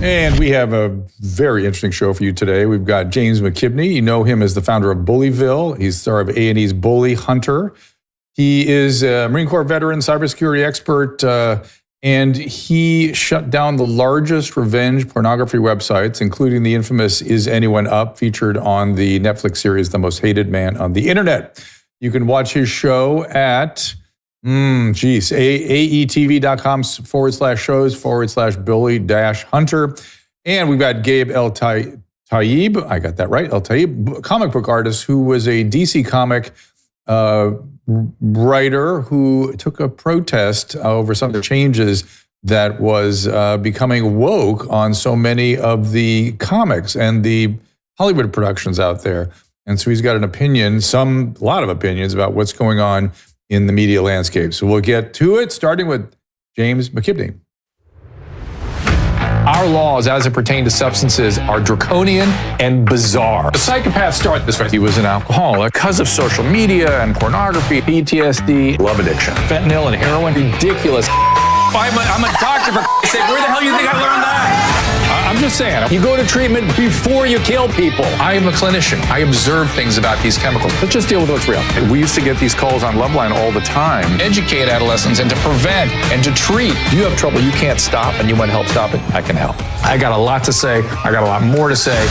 And we have a very interesting show for you today. We've got James McKibney. You know him as the founder of Bullyville. He's star of A&E's Bully Hunter. He is a Marine Corps veteran, cybersecurity expert, and he shut down the largest revenge pornography websites, including the infamous Is Anyone Up, featured on the Netflix series The Most Hated Man on the Internet. You can watch his show at aetv.com/shows/bully-hunter. And we've got Gabe El-Taib, I got that right, El-Taib, comic book artist who was a DC comic writer who took a protest over some of the changes that was becoming woke on so many of the comics and the Hollywood productions out there. And so he's got an opinion, a lot of opinions about what's going on in the media landscape. So we'll get to it, starting with James McKibney. Our laws, as it pertains to substances, are draconian and bizarre. The psychopaths start this way. He was an alcoholic because of social media and pornography, PTSD, love addiction, fentanyl and heroin. Ridiculous. I'm a doctor, for sake. Where the hell do you think I learned that? I'm just saying, you go to treatment before you kill people. I am a clinician. I observe things about these chemicals. Let's just deal with what's real. We used to get these calls on Loveline all the time. Educate adolescents and to prevent and to treat. If you have trouble you can't stop and you want help stop it, I can help. I got a lot to say. I got a lot more to say.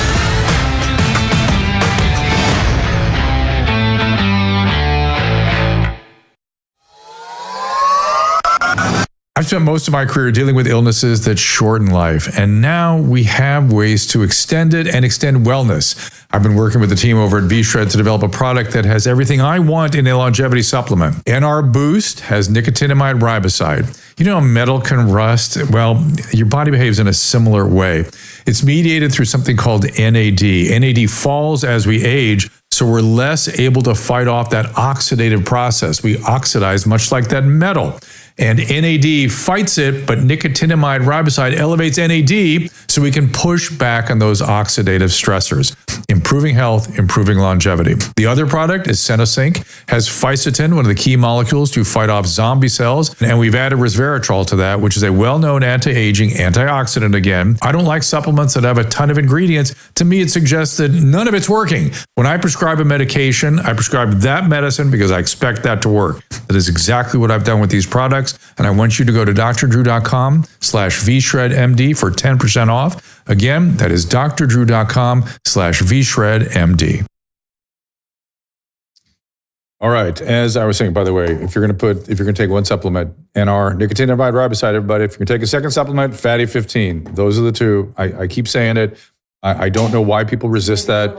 I've spent most of my career dealing with illnesses that shorten life, and now we have ways to extend it and extend wellness. I've been working with the team over at V-Shred to develop a product that has everything I want in a longevity supplement. NR Boost has nicotinamide riboside. You know, metal can rust. Well, your body behaves in a similar way. It's mediated through something called NAD. NAD falls as we age, so we're less able to fight off that oxidative process. We oxidize much like that metal. And NAD fights it, but nicotinamide riboside elevates NAD so we can push back on those oxidative stressors, improving health, improving longevity. The other product is Senosync, has fisetin, one of the key molecules to fight off zombie cells, and we've added resveratrol to that, which is a well-known anti-aging antioxidant again. I don't like supplements that have a ton of ingredients. To me, it suggests that none of it's working. When I prescribe a medication, I prescribe that medicine because I expect that to work. That is exactly what I've done with these products. And I want you to go to drdrew.com/vshredmd for 10% off. Again, that is drdrew.com/vshredmd. All right. As I was saying, by the way, if you're going to take one supplement, NR, nicotinamide riboside, everybody, if you're going to take a second supplement, fatty 15. Those are the two. I keep saying it. I don't know why people resist that.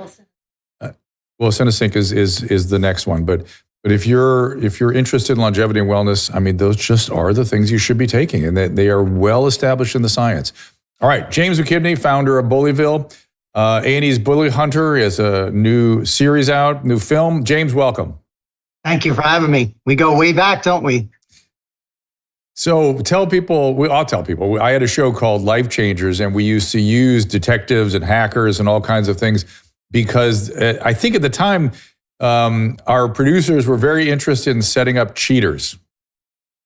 Well, Senosync is the next one, but if you're interested in longevity and wellness, I mean, those just are the things you should be taking, and they are well established in the science. All right, James McKibney, founder of Bullyville, A&E's Bully Hunter. He has a new series out, new film. James, welcome. Thank you for having me. We go way back, don't we? So I'll tell people, I had a show called Life Changers, and we used to use detectives and hackers and all kinds of things because I think at the time, our producers were very interested in setting up cheaters.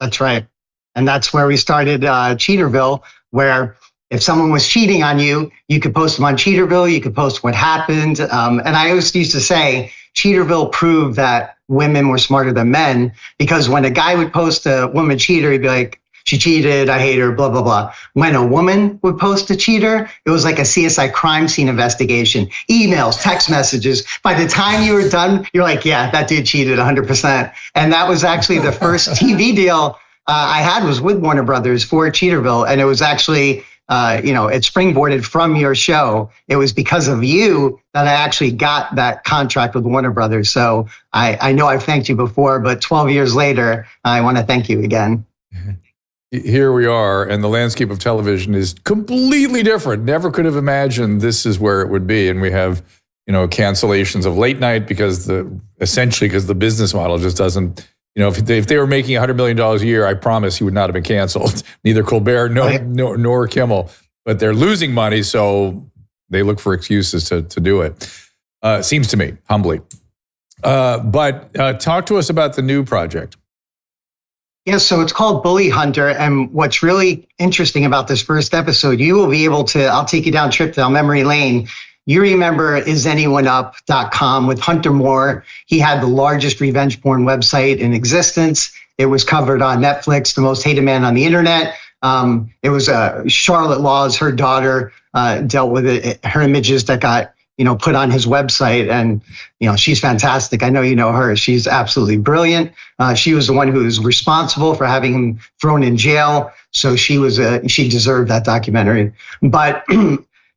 That's right. And that's where we started Cheaterville, where if someone was cheating on you, you could post them on Cheaterville, you could post what happened. And I always used to say, Cheaterville proved that women were smarter than men, because when a guy would post a woman cheater, he'd be like, she cheated, I hate her, blah, blah, blah. When a woman would post a cheater, it was like a CSI crime scene investigation, emails, text messages. By the time you were done, you're like, yeah, that dude cheated 100%. And that was actually the first TV deal I had was with Warner Brothers for Cheaterville. And it was actually, it springboarded from your show. It was because of you that I actually got that contract with Warner Brothers. So I know I've thanked you before, but 12 years later, I want to thank you again. Here we are, and the landscape of television is completely different. Never could have imagined this is where it would be. And we have, cancellations of late night because the business model just doesn't, if they were making $100 million a year, I promise he would not have been canceled. Neither Colbert, nor Kimmel. But they're losing money, so they look for excuses to do it. Seems to me, humbly. But talk to us about the new project. Yeah, so it's called Bully Hunter. And what's really interesting about this first episode, you will be able to, I'll take you down a trip down memory lane. You remember isanyoneup.com with Hunter Moore. He had the largest revenge porn website in existence. It was covered on Netflix, The Most Hated Man on the Internet. It was Charlotte Laws, her daughter, dealt with it, her images that got put on his website. And, she's fantastic. I know you know her. She's absolutely brilliant. She was the one who was responsible for having him thrown in jail. So she deserved that documentary. But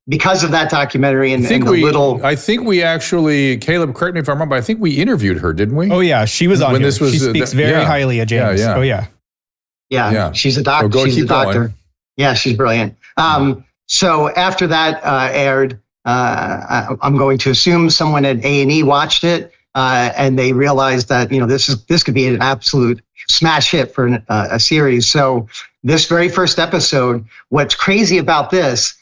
because of that documentary I think we actually, Caleb, correct me if I'm wrong, but I think we interviewed her, didn't we? Oh yeah, she was on when here. This was, she speaks very highly of James. Yeah. Oh yeah. Yeah, she's a doctor. So she's a doctor. Going. Yeah, she's brilliant. So after that aired, I'm going to assume someone at A&E watched it, and they realized that this could be an absolute smash hit for a series. So this very first episode, what's crazy about this,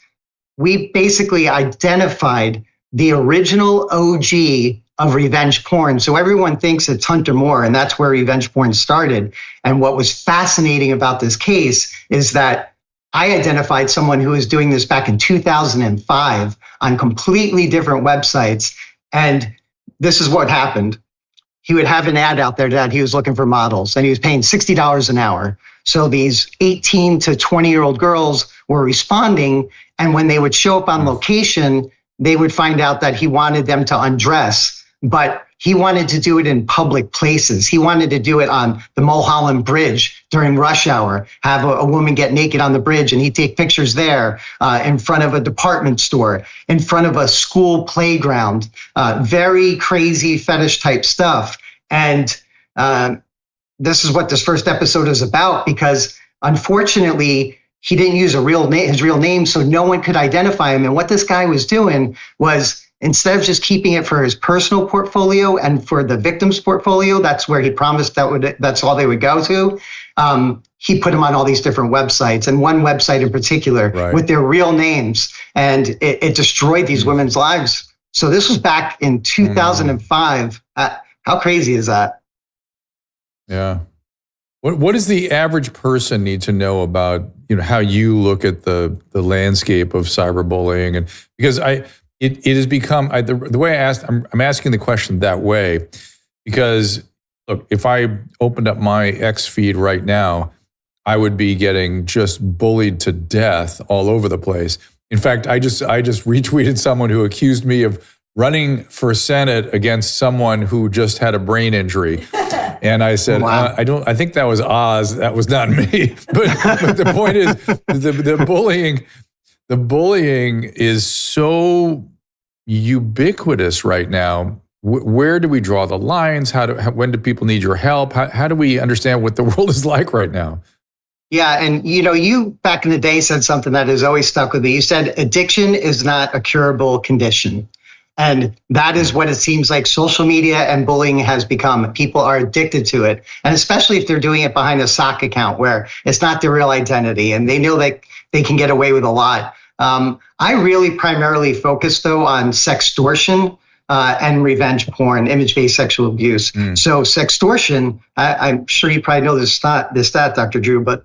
we basically identified the original OG of revenge porn. So everyone thinks it's Hunter Moore, and that's where revenge porn started. And what was fascinating about this case is that I identified someone who was doing this back in 2005 on completely different websites. And this is what happened. He would have an ad out there that he was looking for models, and he was paying $60 an hour. So these 18 to 20-year-old girls were responding, and when they would show up on location, they would find out that he wanted them to undress, but he wanted to do it in public places. He wanted to do it on the Mulholland Bridge during rush hour, have a woman get naked on the bridge, and he'd take pictures there in front of a department store, in front of a school playground, very crazy fetish type stuff. And this is what this first episode is about, because unfortunately, he didn't use his real name, so no one could identify him. And what this guy was doing was, instead of just keeping it for his personal portfolio and for the victim's portfolio, that's where he promised that's all they would go to. He put them on all these different websites, and one website in particular with their real names, and it destroyed these women's lives. So this was back in 2005. How crazy is that? Yeah. What does the average person need to know about how you look at the landscape of cyberbullying? And because it has become the way I'm asking the question that way because look, if I opened up my X feed right now, I would be getting just bullied to death all over the place. In fact, I just retweeted someone who accused me of running for Senate against someone who just had a brain injury. And I said, wow. I think that was Oz. That was not me. But the point is, the bullying is so ubiquitous right now. Where do we draw the lines? When do people need your help? How do we understand what the world is like right now? Yeah, and you back in the day said something that has always stuck with me. You said addiction is not a curable condition. And that is what it seems like social media and bullying has become. People are addicted to it. And especially if they're doing it behind a sock account where it's not their real identity and they know that they can get away with a lot. I really primarily focus, though, on sextortion and revenge porn, image-based sexual abuse. So sextortion, I'm sure you probably know this stat, Dr. Drew, but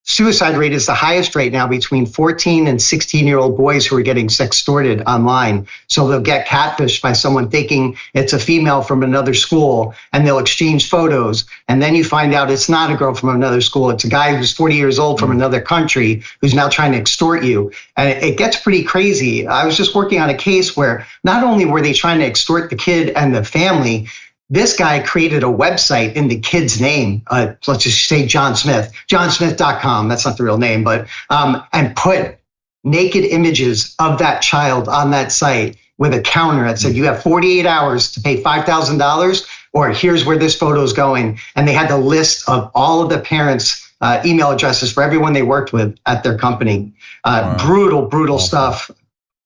suicide rate is the highest right now between 14 and 16-year-old boys who are getting sextorted online. So they'll get catfished by someone thinking it's a female from another school, and they'll exchange photos. And then you find out it's not a girl from another school. It's a guy who's 40 years old from another country who's now trying to extort you. And it gets pretty crazy. I was just working on a case where not only were they trying to extort the kid and the family, this guy created a website in the kid's name. Let's just say John Smith, johnsmith.com. That's not the real name, but, and put naked images of that child on that site with a counter that said, you have 48 hours to pay $5,000, or here's where this photo is going. And they had the list of all of the parents' email addresses for everyone they worked with at their company. Wow. Brutal stuff.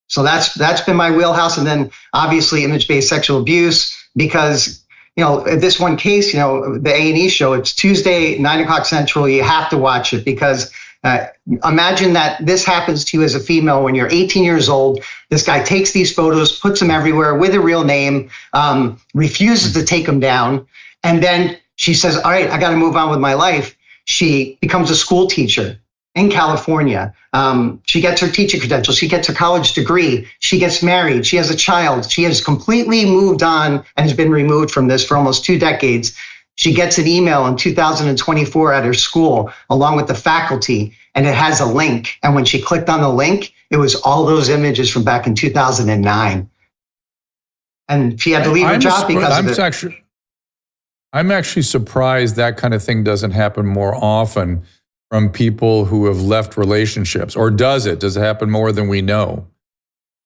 So that's been my wheelhouse. And then obviously image-based sexual abuse, because this one case, the A&E show, it's Tuesday, 9:00 Central. You have to watch it because imagine that this happens to you as a female when you're 18 years old. This guy takes these photos, puts them everywhere with a real name, refuses to take them down, and then She says, all right, I got to move on with my life. She becomes a school teacher in California. She gets her teacher credentials. She gets her college degree. She gets married. She has a child. She has completely moved on and has been removed from this for almost 2 decades. She gets an email in 2024 at her school along with the faculty, and it has a link. And when she clicked on the link, it was all those images from back in 2009. And she had to leave her job because of it. I'm actually surprised that kind of thing doesn't happen more often from people who have left relationships. Or does it? Does it happen more than we know?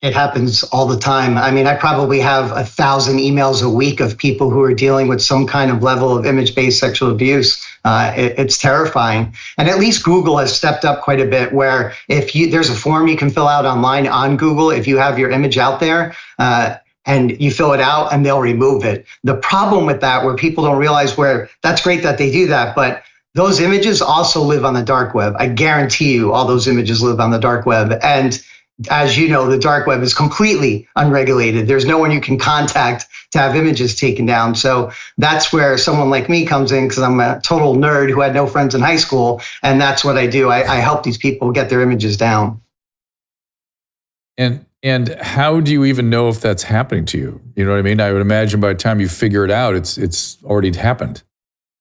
It happens all the time. I mean, I probably have 1,000 emails a week of people who are dealing with some kind of level of image-based sexual abuse. It's terrifying. And at least Google has stepped up quite a bit, where there's a form you can fill out online on Google if you have your image out there, and you fill it out and they'll remove it. The problem with that, where people don't realize, where that's great that they do that, but those images also live on the dark web. I guarantee you all those images live on the dark web. And as you know, the dark web is completely unregulated. There's no one you can contact to have images taken down. So that's where someone like me comes in, because I'm a total nerd who had no friends in high school. And that's what I do. I help these people get their images down. And how do you even know if that's happening to you? You know what I mean? I would imagine by the time you figure it out, it's already happened.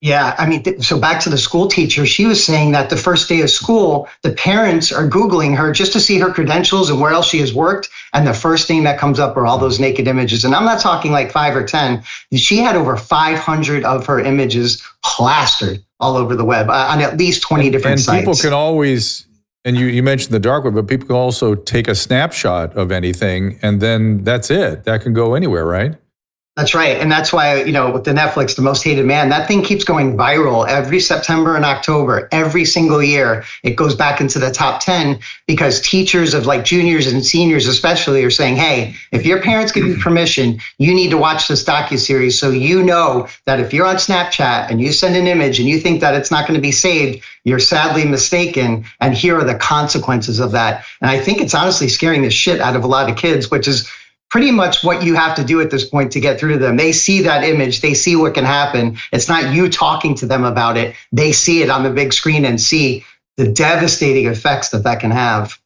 Yeah, I mean, so back to the school teacher, she was saying that the first day of school, the parents are Googling her just to see her credentials and where else she has worked. And the first thing that comes up are all those naked images. And I'm not talking like 5 or 10. She had over 500 of her images plastered all over the web on at least 20 different sites. And people can always, and you mentioned the dark web, but people can also take a snapshot of anything, and then that's it. That can go anywhere, right? That's right. And that's why, with the Netflix, The Most Hated Man, that thing keeps going viral every September and October, every single year. It goes back into the top 10 because teachers of like juniors and seniors especially are saying, hey, if your parents give you permission, you need to watch this docuseries, so you know that if you're on Snapchat and you send an image and you think that it's not going to be saved, you're sadly mistaken. And here are the consequences of that. And I think it's honestly scaring the shit out of a lot of kids, which is pretty much what you have to do at this point to get through to them. They see that image, they see what can happen. It's not you talking to them about it. They see it on the big screen and see the devastating effects that can have.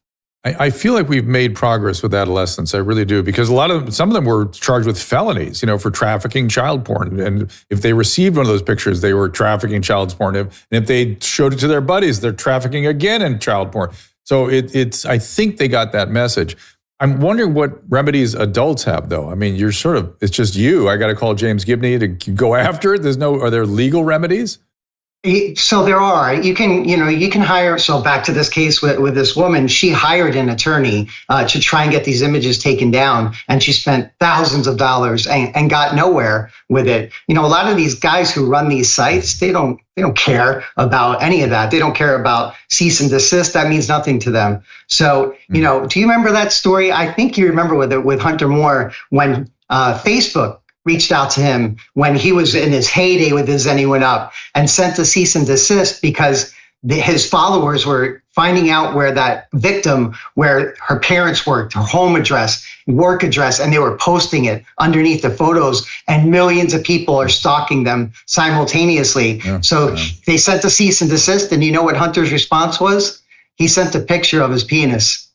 I feel like we've made progress with adolescents. I really do, because some of them were charged with felonies, for trafficking child porn. And if they received one of those pictures, they were trafficking child porn. And if they showed it to their buddies, they're trafficking again in child porn. So I think they got that message. I'm wondering what remedies adults have, though. I mean, it's just you. I got to call James McGibney to go after it. Are there legal remedies? So there are. You can hire. So back to this case with this woman, she hired an attorney to try and get these images taken down, and she spent thousands of dollars and got nowhere with it. A lot of these guys who run these sites, they don't care about any of that. They don't care about cease and desist. That means nothing to them. So, do you remember that story? I think you remember with Hunter Moore, when Facebook reached out to him when he was in his heyday with his Anyone Up and sent a cease and desist because his followers were finding out where that victim, where her parents worked, her home address, work address, and they were posting it underneath the photos, and millions of people are stalking them simultaneously. They sent a cease and desist, and you know what Hunter's response was? He sent a picture of his penis.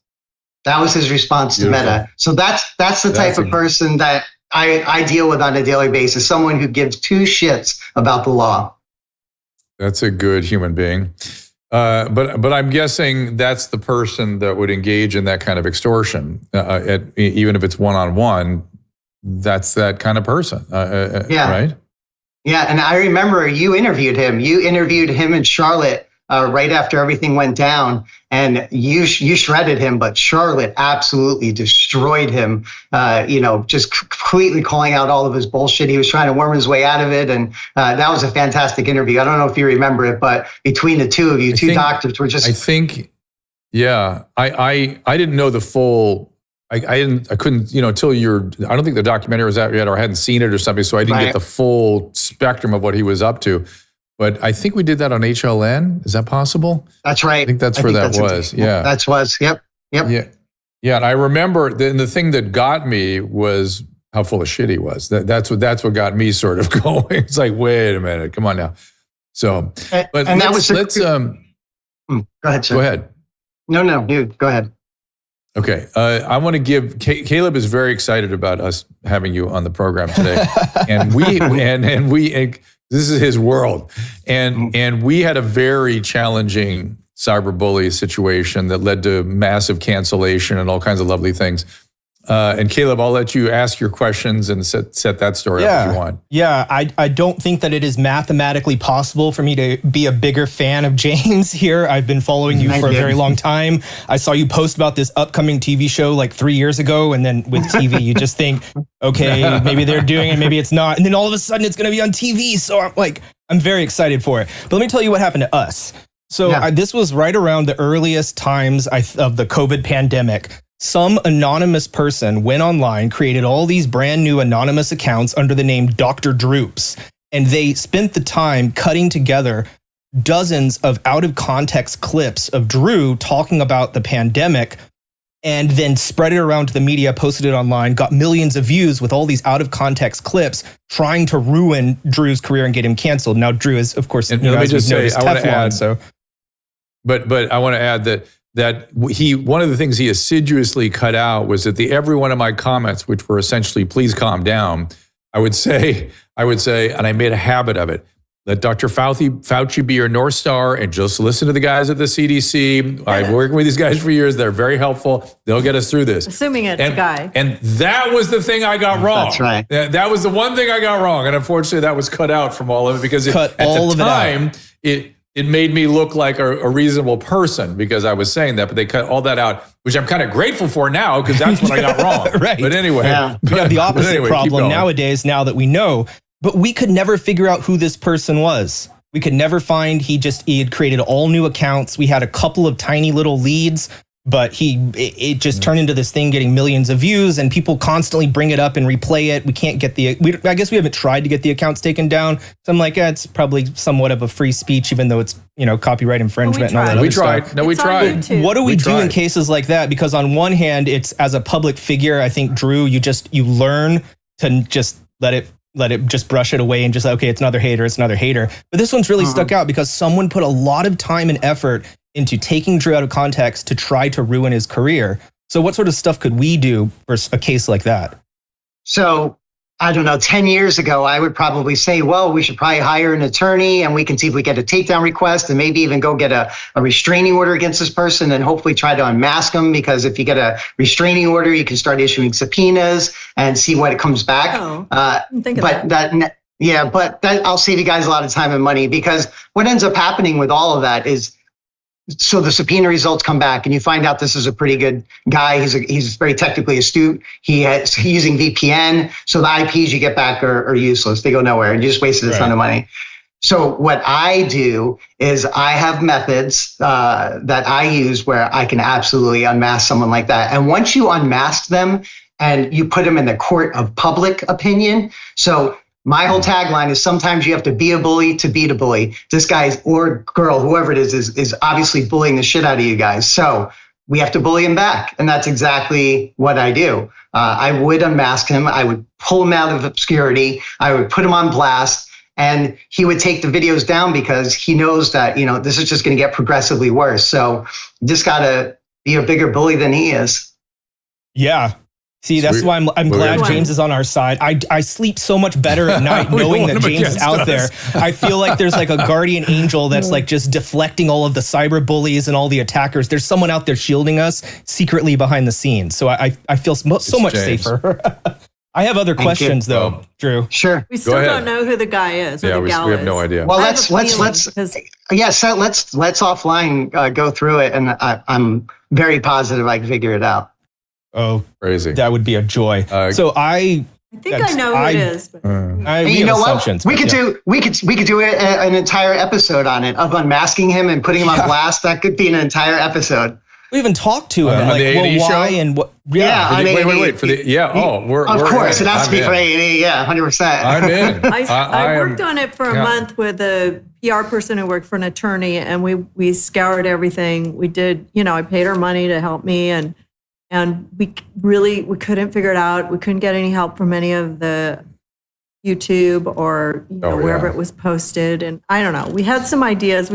That was his response to Meta. So that's the type of person that I deal with on a daily basis, someone who gives 2 shits about the law. That's a good human being. But I'm guessing that's the person that would engage in that kind of extortion, even if it's one-on-one, that's that kind of person, right? Yeah, and I remember you interviewed him. You interviewed him in Charlotte right after everything went down, and you shredded him, but Charlotte absolutely destroyed him, just completely calling out all of his bullshit. He was trying to worm his way out of it, and that was a fantastic interview. I don't know if you remember it, but between the two of you, doctors were just... I didn't know the full... I couldn't, until I don't think the documentary was out yet, or I hadn't seen it or something, so I didn't get the full spectrum of what he was up to. But I think we did that on HLN. Is that possible? That's right. I think that's where that was. Yeah. That was. Yep. Yeah. And I remember the thing that got me was how full of shit he was. That's what got me sort of going. It's like, wait a minute, come on now. So, but and let's go ahead, sir. Go ahead. No, you go ahead. Okay, I want to give Caleb is very excited about us having you on the program today, and we this is his world, and we had a very challenging cyberbully situation that led to massive cancellation and all kinds of lovely things. And Caleb, I'll let you ask your questions and set that story up if you want. Yeah, I don't think that it is mathematically possible for me to be a bigger fan of James here. I've been following you for a very long time. I saw you post about this upcoming TV show like 3 years ago. And then with TV, you just think, okay, maybe they're doing it, maybe it's not. And then all of a sudden it's going to be on TV. So I'm very excited for it. But let me tell you what happened to us. So this was right around the earliest times of the COVID pandemic. Some anonymous person went online, created all these brand new anonymous accounts under the name Dr. Droops, and they spent the time cutting together dozens of out of context clips of Drew talking about the pandemic, and then spread it around to the media, posted it online, got millions of views with all these out of context clips trying to ruin Drew's career and get him canceled. Now Drew is, of course, let me just say, I want to add, but I want to add that one of the things he assiduously cut out was that every one of my comments, which were essentially, please calm down, I would say, and I made a habit of it, let Dr. Fauci be your North Star and just listen to the guys at the CDC. I've been working with these guys for years. They're very helpful. They'll get us through this. Assuming it's a guy. And that was the thing I got wrong. That's right. That was the one thing I got wrong. And unfortunately, that was cut out from all of it because at the time, it made me look like a reasonable person because I was saying that, but they cut all that out, which I'm kind of grateful for now because that's what I got wrong. Right. But anyway. Yeah. We have the opposite problem nowadays, now that we know, but we could never figure out who this person was. We could never find, he had created all new accounts. We had a couple of tiny little leads, but it just turned into this thing getting millions of views and people constantly bring it up and replay it. We can't get I guess we haven't tried to get the accounts taken down. So I'm like, it's probably somewhat of a free speech, even though it's, copyright infringement and all that other stuff. We tried. What do we do in cases like that? Because on one hand, it's as a public figure, I think, Drew, you learn to just let it just brush it away and just, okay, it's another hater. But this one's really stuck out because someone put a lot of time and effort into taking Drew out of context to try to ruin his career. So what sort of stuff could we do for a case like that? So, I don't know, 10 years ago, I would probably say, well, we should probably hire an attorney and we can see if we get a takedown request and maybe even go get a restraining order against this person and hopefully try to unmask them, because if you get a restraining order, you can start issuing subpoenas and see what it comes back. But I'll save you guys a lot of time and money, because what ends up happening with all of that is, so the subpoena results come back and you find out this is a pretty good guy. He's very technically astute. He's using VPN. So the IPs you get back are useless. They go nowhere and you just wasted a ton of money. So what I do is I have methods that I use where I can absolutely unmask someone like that. And once you unmask them and you put them in the court of public opinion, so my whole tagline is sometimes you have to be a bully to beat a bully. This guy or girl, whoever it is obviously bullying the shit out of you guys. So we have to bully him back. And that's exactly what I do. I would unmask him. I would pull him out of obscurity. I would put him on blast. And he would take the videos down because he knows that, this is just going to get progressively worse. So you just got to be a bigger bully than he is. Yeah. See, that's why I'm glad James is on our side. I sleep so much better at night knowing that James is out there. I feel like there's like a guardian angel that's like just deflecting all of the cyber bullies and all the attackers. There's someone out there shielding us secretly behind the scenes. So I feel so much safer. I have other questions though, Drew. Sure. We still don't know who the guy is. Or the gal we have no idea. Well, let's offline go through it, and I'm very positive I can figure it out. Oh, crazy! That would be a joy. So I think I know who it is. But you know what? We could do an entire episode on it, of unmasking him and putting him on blast. That could be an entire episode. We even talked to him, like, well, why show? And what? Wait. For the of course, it has to be for A&E. Yeah, 100%. I'm in. I worked on it for a month with a PR person who worked for an attorney, and we scoured everything. We did, I paid her money to help me, and And we couldn't figure it out. We couldn't get any help from any of the YouTube or wherever it was posted. And I don't know. We had some ideas.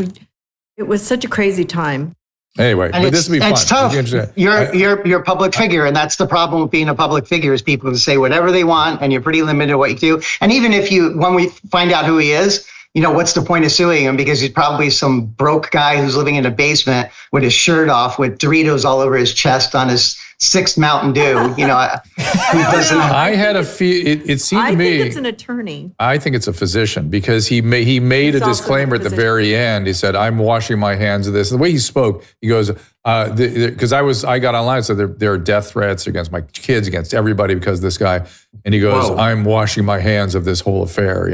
It was such a crazy time. Anyway, and but this will be fun. It's tough. You're a public figure, and that's the problem with being a public figure is people can say whatever they want, and you're pretty limited to what you do. And even if when we find out who he is, what's the point of suing him? Because he's probably some broke guy who's living in a basement with his shirt off, with Doritos all over his chest on his 6th Mountain Dew. Who doesn't? I had a feel. It seemed to me. I think it's an attorney. I think it's a physician because he made a disclaimer at the very end. He said, "I'm washing my hands of this." And the way he spoke, he goes, "Because I got online, so there are death threats against my kids, against everybody because of this guy." And he goes, "I'm washing my hands of this whole affair,"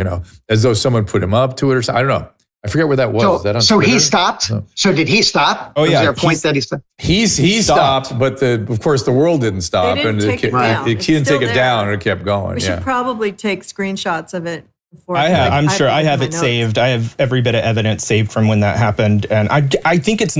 as though someone put him up to it or something. I don't know. I forget where that was. So, Is that on so Twitter? he stopped. No. So did he stop? Oh, yeah. Was there a point that he stopped? He stopped, but of course the world didn't stop, They didn't and take it down. he It's didn't still take it there. down, and it kept going. We should probably take screenshots of it. I'm sure I have it saved. I have every bit of evidence saved from when that happened. And I think it's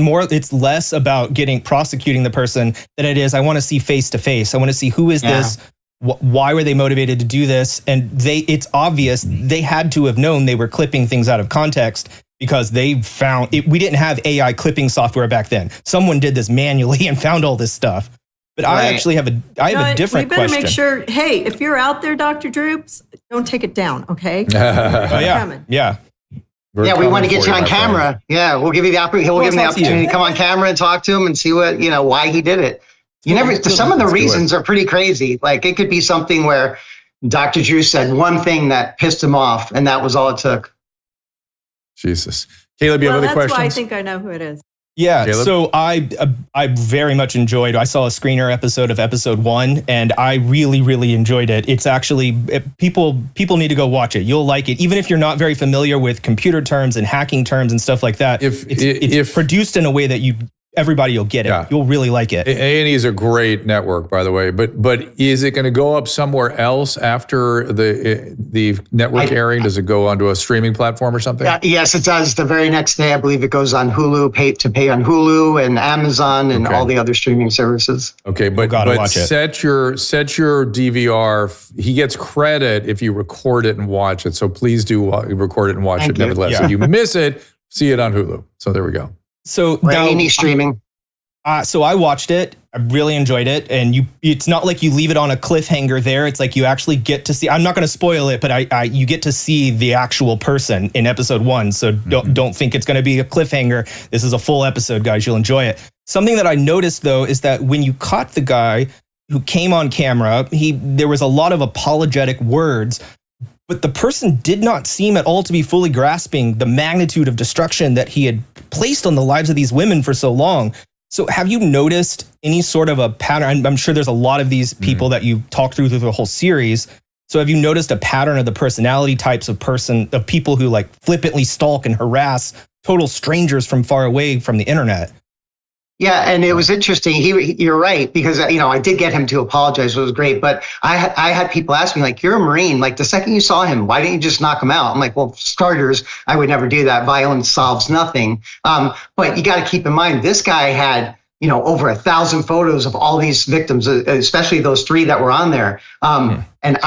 less about prosecuting the person than it is, I want to see face to face. I want to see who is this? Why were they motivated to do this? And it's obvious they had to have known they were clipping things out of context because they found it. We didn't have AI clipping software back then. Someone did this manually and found all this stuff. But I actually have a different question. We better make sure, hey, if you're out there, Dr. Droops, don't take it down, okay? Yeah. We want to get you on camera. Yeah, we'll give you the opportunity. We'll give him the opportunity to come on camera and talk to him and see what, why he did it. Some of the reasons are pretty crazy. Like it could be something where Dr. Drew said one thing that pissed him off, and that was all it took. Jesus. Caleb, you have other questions? That's why I think I know who it is. Yeah, Caleb? So I very much enjoyed. I saw a screener episode of episode 1, and I really, really enjoyed it. It's actually people need to go watch it. You'll like it, even if you're not very familiar with computer terms and hacking terms and stuff like that. It's produced in a way that everybody will get it. Yeah. You'll really like it. A&E is a great network, by the way. But is it going to go up somewhere else after the network airing? Does it go onto a streaming platform or something? Yes, it does. The very next day, I believe it goes on Hulu, pay on Hulu and Amazon and all the other streaming services. Okay, but set your DVR. He gets credit if you record it and watch it. So please do record it and watch it nevertheless. Yeah. If you miss it, see it on Hulu. So there we go. So now, any streaming. So I watched it. I really enjoyed it, and it's not like you leave it on a cliffhanger. There, it's like you actually get to see. I'm not going to spoil it, but you get to see the actual person in episode 1. So don't think it's going to be a cliffhanger. This is a full episode, guys. You'll enjoy it. Something that I noticed though is that when you caught the guy who came on camera, there was a lot of apologetic words. But the person did not seem at all to be fully grasping the magnitude of destruction that he had placed on the lives of these women for so long. So have you noticed any sort of a pattern? I'm sure there's a lot of these people that you talked through the whole series. So have you noticed a pattern of the personality types of people who like flippantly stalk and harass total strangers from far away from the internet? Yeah, and it was interesting. You're right, because I did get him to apologize. It was great, but I had people ask me like, "You're a Marine. Like the second you saw him, why didn't you just knock him out?" I'm like, "Well, starters, I would never do that. Violence solves nothing." But you got to keep in mind, this guy had over 1,000 photos of all these victims, especially those 3 that were on there. And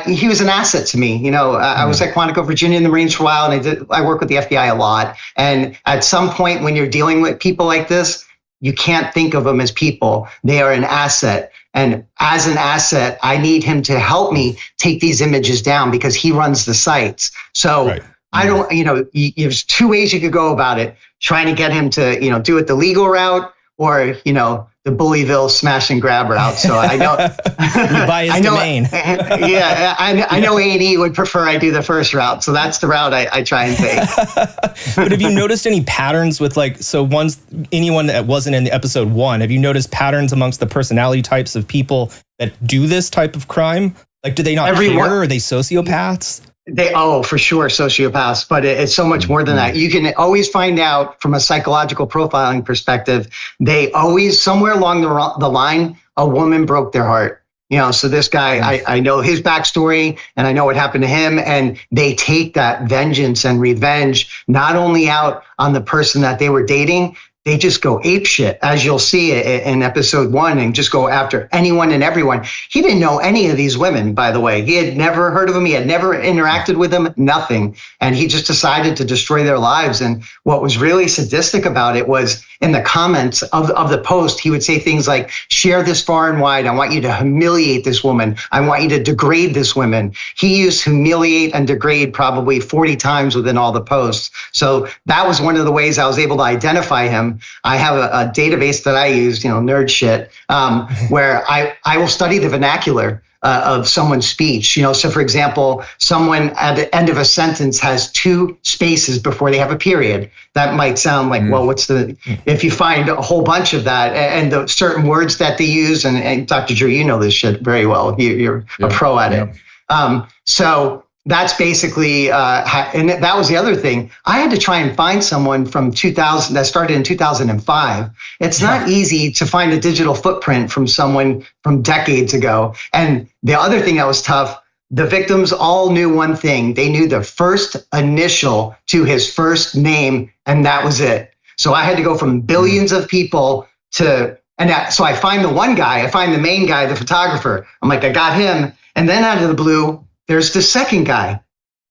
he was an asset to me. I was at Quantico, Virginia in the Marines for a while, and I work with the FBI a lot. And at some point, when you're dealing with people like this, you can't think of them as people. They are an asset. And as an asset, I need him to help me take these images down because he runs the sites. So I don't, there's 2 ways you could go about it. Trying to get him to, do it the legal route or, the Bullyville smash and grab route. So I know. You buy his domain. Yeah, I know A&E would prefer I do the first route. So that's the route I try and take. But have you noticed any patterns with anyone that wasn't in the episode 1, have you noticed patterns amongst the personality types of people that do this type of crime? Like, do they not care? Are they sociopaths? For sure, sociopaths, but it's so much more than that. You can always find out from a psychological profiling perspective, they always, somewhere along the line, a woman broke their heart. So this guy, I know his backstory and I know what happened to him, and they take that vengeance and revenge, not only out on the person that they were dating, they just go apeshit, as you'll see in episode 1, and just go after anyone and everyone. He didn't know any of these women, by the way. He had never heard of them. He had never interacted with them, nothing. And he just decided to destroy their lives. And what was really sadistic about it was in the comments of the post, he would say things like, share this far and wide. I want you to humiliate this woman. I want you to degrade this woman. He used humiliate and degrade probably 40 times within all the posts. So that was one of the ways I was able to identify him. I have a database that I use, nerd shit, where I will study the vernacular of someone's speech. So for example, someone at the end of a sentence has 2 spaces before they have a period. That might sound like, well, if you find a whole bunch of that and the certain words that they use, and Dr. Drew, you know this shit very well. You're a pro at it. So that's basically, and that was the other thing. I had to try and find someone from 2000 that started in 2005. It's not easy to find a digital footprint from someone from decades ago. And the other thing that was tough, the victims all knew one thing. They knew the first initial to his first name, and that was it. So I had to go from billions of people so I find the one guy, I find the main guy, the photographer. I'm like, I got him. And then out of the blue, there's the second guy.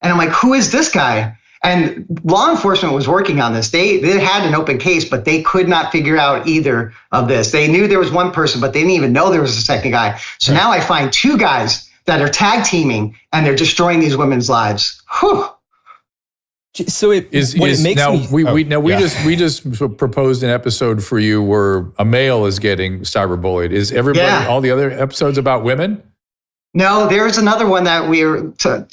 And I'm like, who is this guy? And law enforcement was working on this. They had an open case, but they could not figure out either of this. They knew there was one person, but they didn't even know there was a second guy. So now I find 2 guys that are tag teaming, and they're destroying these women's lives. Whew. So we just proposed an episode for you where a male is getting cyberbullied. Is everybody, all the other episodes about women? No, there's another one that we're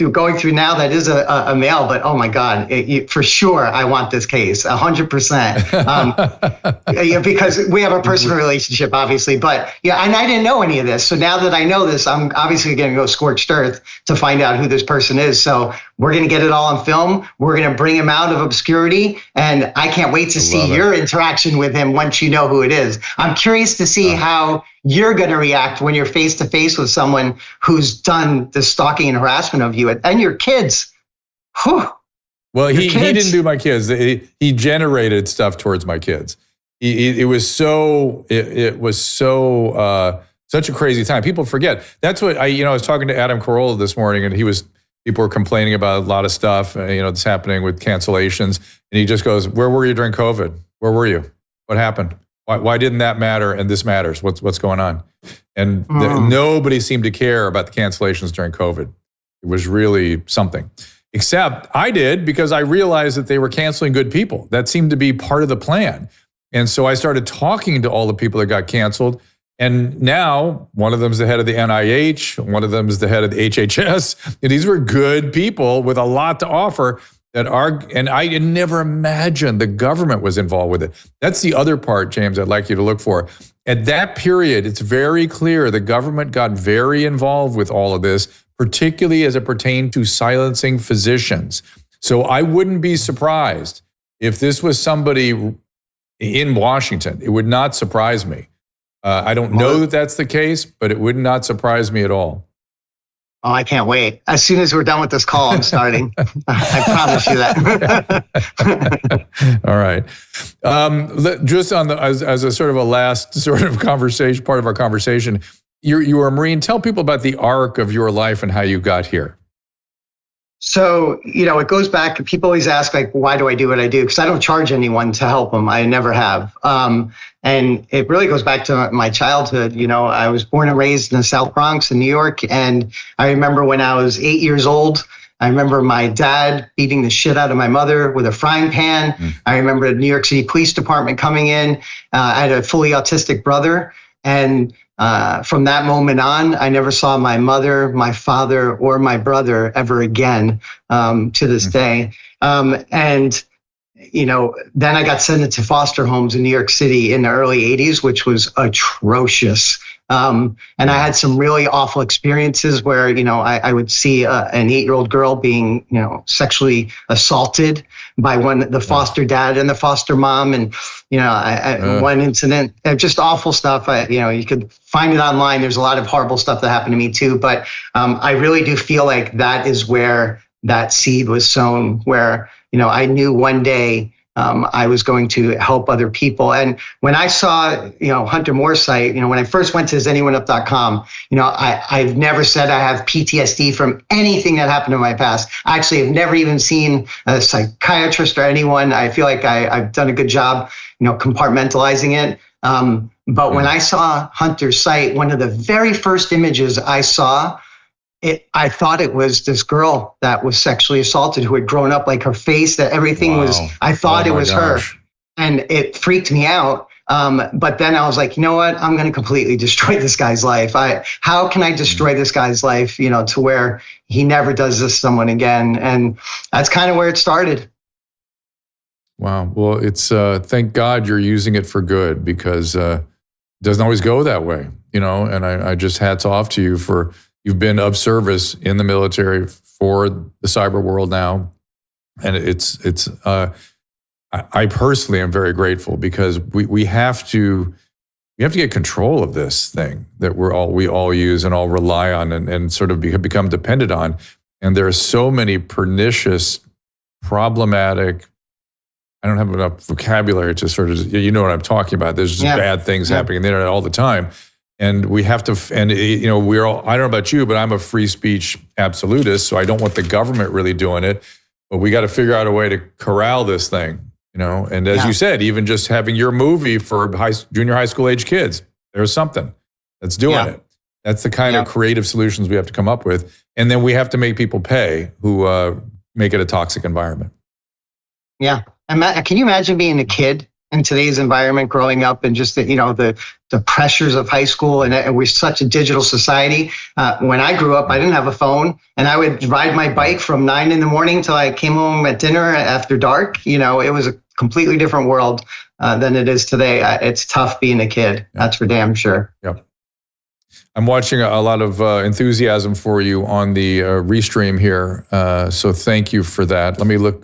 going through now that is a male, but oh my God, for sure, I want this case, 100%. Because we have a personal relationship, obviously, but and I didn't know any of this. So now that I know this, I'm obviously going to go scorched earth to find out who this person is. So we're going to get it all on film. We're going to bring him out of obscurity. And I can't wait to see your interaction with him once you know who it is. I'm curious to see how you're going to react when you're face to face with someone who's done the stalking and harassment of you and your kids. Whew. Well, he didn't do my kids. He generated stuff towards my kids. It was such a crazy time. People forget. That's what I was talking to Adam Carolla this morning, and people were complaining about a lot of stuff, that's happening with cancellations. And he just goes, where were you during COVID? Where were you? What happened? Why didn't that matter? And this matters. What's going on? And nobody seemed to care about the cancellations during COVID. It was really something. Except I did, because I realized that they were canceling good people. That seemed to be part of the plan. And so I started talking to all the people that got canceled. And now one of them's the head of the NIH, one of them is the head of the HHS. And these were good people with a lot to offer. And I had never imagined the government was involved with it. That's the other part, James, I'd like you to look for. At that period, it's very clear the government got very involved with all of this, particularly as it pertained to silencing physicians. So I wouldn't be surprised if this was somebody in Washington. It would not surprise me. I don't know that that's the case, but it would not surprise me at all. Oh, I can't wait. As soon as we're done with this call, I'm starting. I promise you that. All right. Just as a sort of a last sort of conversation, part of our conversation, you were a Marine. Tell people about the arc of your life and how you got here. So, it goes back, people always ask, like, why do I do what I do? Because I don't charge anyone to help them. I never have. And it really goes back to my childhood. I was born and raised in the South Bronx in New York. And I remember when I was 8 years old, I remember my dad beating the shit out of my mother with a frying pan. I remember the New York City Police Department coming in. I had a fully autistic brother. And from that moment on, I never saw my mother, my father, or my brother ever again to this day. Then I got sent into foster homes in New York City in the early 80s, which was atrocious. And I had some really awful experiences where, I would see an 8-year-old girl being, sexually assaulted by the foster dad and the foster mom. And, one incident, just awful stuff. You could find it online. There's a lot of horrible stuff that happened to me too. But I really do feel like that is where that seed was sown, where, I knew one day I was going to help other people. And when I saw, Hunter Moore's site, when I first went to isanyoneup.com, I've never said I have PTSD from anything that happened in my past. I actually have never even seen a psychiatrist or anyone. I feel like I've done a good job, compartmentalizing it. But when I saw Hunter's site, one of the very first images I saw, I thought it was this girl that was sexually assaulted who had grown up, like her face, that everything was, I thought it was her. And it freaked me out. But then I was like, you know what? I'm going to completely destroy this guy's life. How can I destroy this guy's life, to where he never does this to someone again? And that's kind of where it started. Wow. Well, it's thank God you're using it for good, because it doesn't always go that way, and I just hats off to you for you've been of service in the military for the cyber world now. And I personally am very grateful, because we have to get control of this thing that we all use and all rely on and sort of become dependent on. And there are so many pernicious, problematic, I don't have enough vocabulary to sort of, what I'm talking about. There's just bad things happening on the internet all the time. And we have to, we're all, I don't know about you, but I'm a free speech absolutist, so I don't want the government really doing it. But we got to figure out a way to corral this thing, And as you said, even just having your movie for junior high school age kids, there's something that's doing it. That's the kind of creative solutions we have to come up with. And then we have to make people pay who make it a toxic environment. Yeah. Can you imagine being a kid in today's environment, growing up, and just the pressures of high school, and we're such a digital society. When I grew up, I didn't have a phone, and I would ride my bike from 9 a.m. till I came home at dinner after dark. It was a completely different world than it is today. It's tough being a kid. That's for damn sure. Yep. I'm watching a lot of enthusiasm for you on the restream here, so thank you for that. Let me look.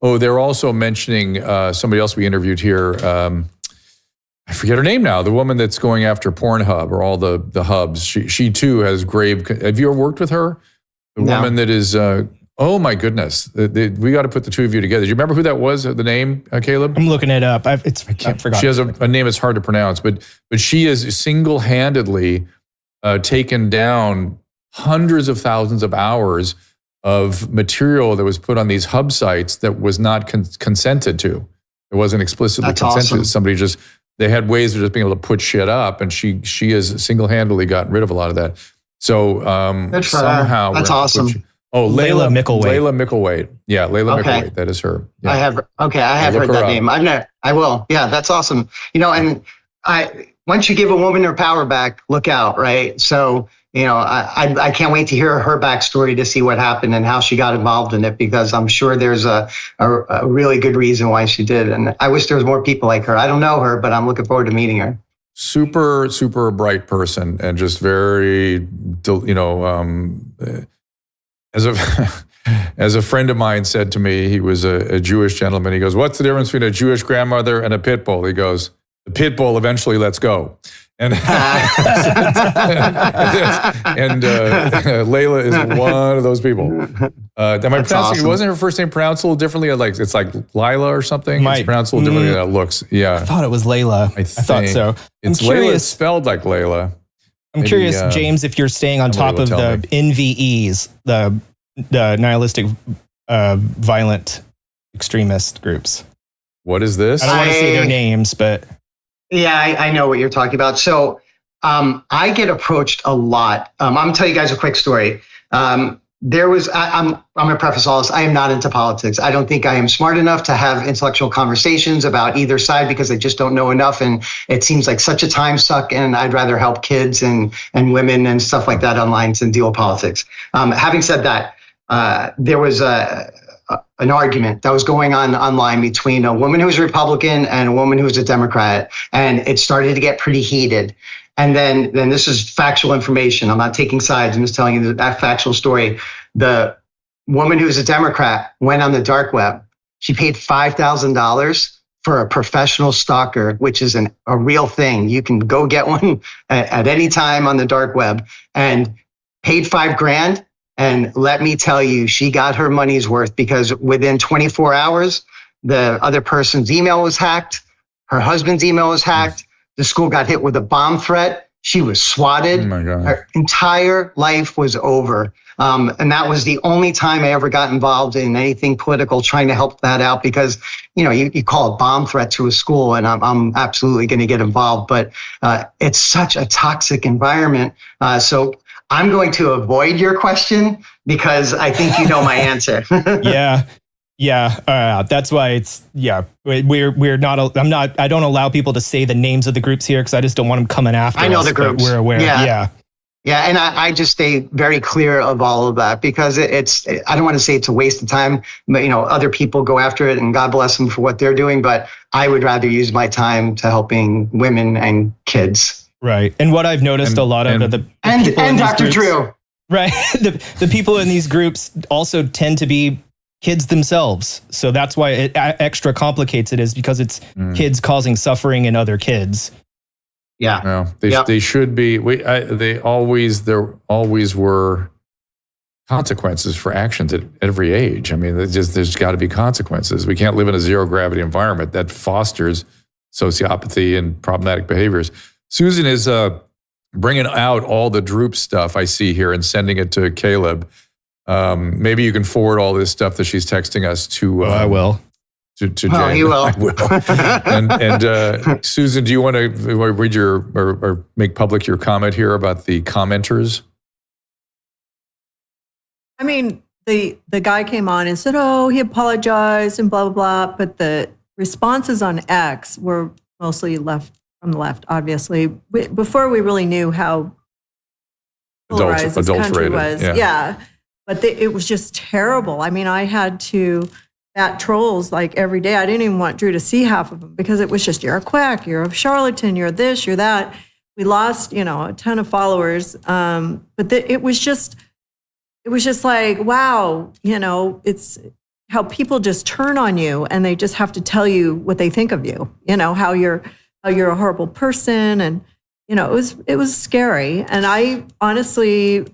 They're also mentioning somebody else we interviewed here. I forget her name now. The woman that's going after Pornhub or all the hubs. She too has grave. Have you ever worked with her? The woman that is. Oh my goodness! We got to put the two of you together. Do you remember who that was? The name, Caleb? I'm looking it up. I forgot. She has a name that's hard to pronounce, but she is single-handedly taken down hundreds of thousands of hours of material that was put on these hub sites that was not consented to. It wasn't explicitly consented. Awesome. Somebody they had ways of just being able to put shit up, and she has single-handedly gotten rid of a lot of that. So somehow that's awesome. Layla Mickleweight. Layla Mickleweight. Yeah, Layla Mickleweight. That is her. Yeah. I have heard that name. I will. Yeah, that's awesome. And once you give a woman her power back, look out, right? So, I can't wait to hear her backstory to see what happened and how she got involved in it, because I'm sure there's a really good reason why she did. And I wish there was more people like her. I don't know her, but I'm looking forward to meeting her. Super, super bright person, and just very, as a friend of mine said to me, he was a Jewish gentleman. He goes, "What's the difference between a Jewish grandmother and a pit bull?" He goes, "The pit bull eventually lets go." And Layla is one of those people. Am I pronouncing? Awesome. Wasn't her first name pronounced a little differently? It's like Lila or something. It's pronounced a little differently than it looks. Yeah, I thought it was Layla. I thought so. It's Layla spelled like Layla. I'm curious, James, if you're staying on top of the NVEs, the nihilistic, violent extremist groups. What is this? I don't want to say their names, but yeah, I know what you're talking about. So I get approached a lot. I'm gonna tell you guys a quick story. I'm gonna preface all this. I am not into politics. I don't think I am smart enough to have intellectual conversations about either side, because I just don't know enough. And it seems like such a time suck, and I'd rather help kids and women and stuff like that online than deal with politics. Having said that, there was an argument that was going on online between a woman who was Republican and a woman who was a Democrat, and it started to get pretty heated. And then this is factual information. I'm not taking sides. I'm just telling you that factual story. The woman who was a Democrat went on the dark web. She paid $5,000 for a professional stalker, which is a real thing. You can go get one at any time on the dark web, and paid $5,000. And let me tell you, she got her money's worth, because within 24 hours, the other person's email was hacked. Her husband's email was hacked. The school got hit with a bomb threat. She was swatted. Oh my God. Her entire life was over. And that was the only time I ever got involved in anything political, trying to help that out, because, you call a bomb threat to a school, and I'm absolutely going to get involved. But it's such a toxic environment. So I'm going to avoid your question because I think you know my answer. Yeah. That's why we're not, I don't allow people to say the names of the groups here because I just don't want them coming after us. I know the groups. We're aware. Yeah. And I just stay very clear of all of that because I don't want to say it's a waste of time, but other people go after it and God bless them for what they're doing. But I would rather use my time to helping women and kids. Right. And what I've noticed a lot of the people in these Dr. groups, Drew. Right. The people in these groups also tend to be kids themselves. So that's why it extra complicates it, is because it's kids causing suffering in other kids. Yeah. No, they should be. There always were consequences for actions at every age. I mean, there's got to be consequences. We can't live in a zero gravity environment that fosters sociopathy and problematic behaviors. Susan is bringing out all the Droop stuff I see here and sending it to Caleb. Maybe you can forward all this stuff that she's texting us to. I will. To Jane. You will. I will. and Susan, do you want to read or make public your comment here about the commenters? I mean, the guy came on and said, "Oh, he apologized and blah blah blah," but the responses on X were mostly from the left, obviously. Before we really knew how polarized this country was, But it was just terrible. I mean, I had to bat trolls like every day. I didn't even want Drew to see half of them because it was just, you're a quack, you're a charlatan, you're this, you're that. We lost, a ton of followers. But it was just like, wow, it's how people just turn on you and they just have to tell you what they think of you, how you're a horrible person. And, it was scary. And I honestly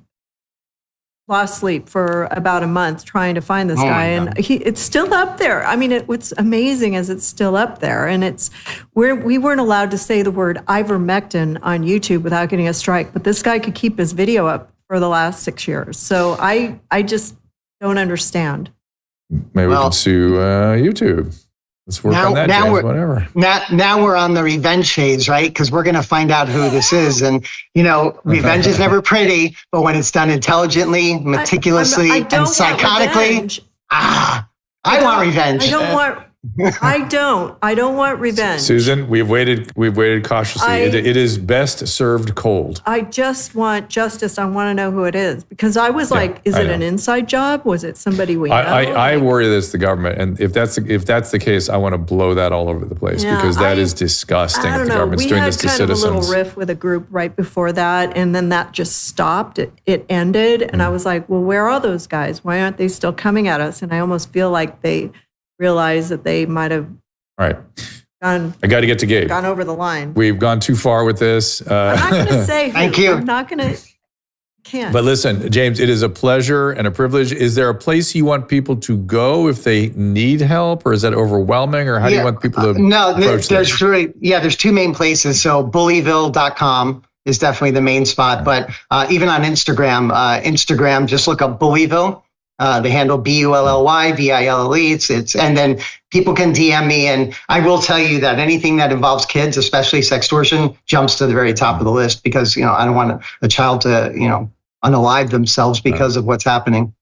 lost sleep for about a month trying to find this guy, and it's still up there. I mean, what's amazing is it's still up there, and we weren't allowed to say the word ivermectin on YouTube without getting a strike, but this guy could keep his video up for the last 6 years. So I just don't understand. Maybe we can sue YouTube. Let's work on that, James, whatever. Now we're on the revenge phase, right? Because we're going to find out who this is. And, revenge is never pretty, but when it's done intelligently, meticulously, and psychotically, I want revenge. I don't want revenge. Susan, we've waited cautiously. It is best served cold. I just want justice. I want to know who it is, because I was like, is it an inside job? Was it somebody we know? I worry that it's the government, and if that's the case, I want to blow that all over the place, because that is disgusting. I don't if the know. government's doing this to citizens. We had kind of a little riff with a group right before that, and then that just stopped. It ended, and I was like, well, where are those guys? Why aren't they still coming at us? And I almost feel like they realize that they might have I got to get to Gabe. Gone over the line. We've gone too far with this. I'm not going to say who. Thank you. I'm not going to. Can't. But listen, James, it is a pleasure and a privilege. Is there a place you want people to go if they need help, or is that overwhelming, or how do you want people to approach this? There's two main places. So bullyville.com is definitely the main spot, but even on Instagram, just look up Bullyville. The handle BULLYVILLE. And then people can DM me, and I will tell you that anything that involves kids, especially sextortion, jumps to the very top of the list, because I don't want a child to unalive themselves because of what's happening.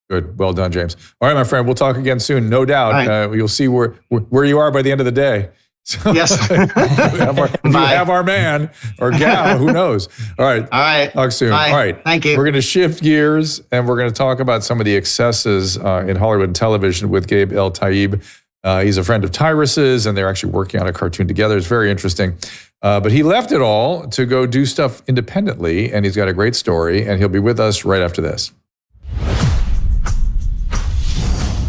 Good, well done, James. All right, my friend, we'll talk again soon, no doubt. Right. You'll see where you are by the end of the day. So yes. if you have our man or gal, who knows? All right. Talk soon. Bye. All right. Thank you. We're going to shift gears, and we're going to talk about some of the excesses in Hollywood and television with Gabe El-Taib. He's a friend of Tyrus's, and they're actually working on a cartoon together. It's very interesting. But he left it all to go do stuff independently, and he's got a great story, and he'll be with us right after this.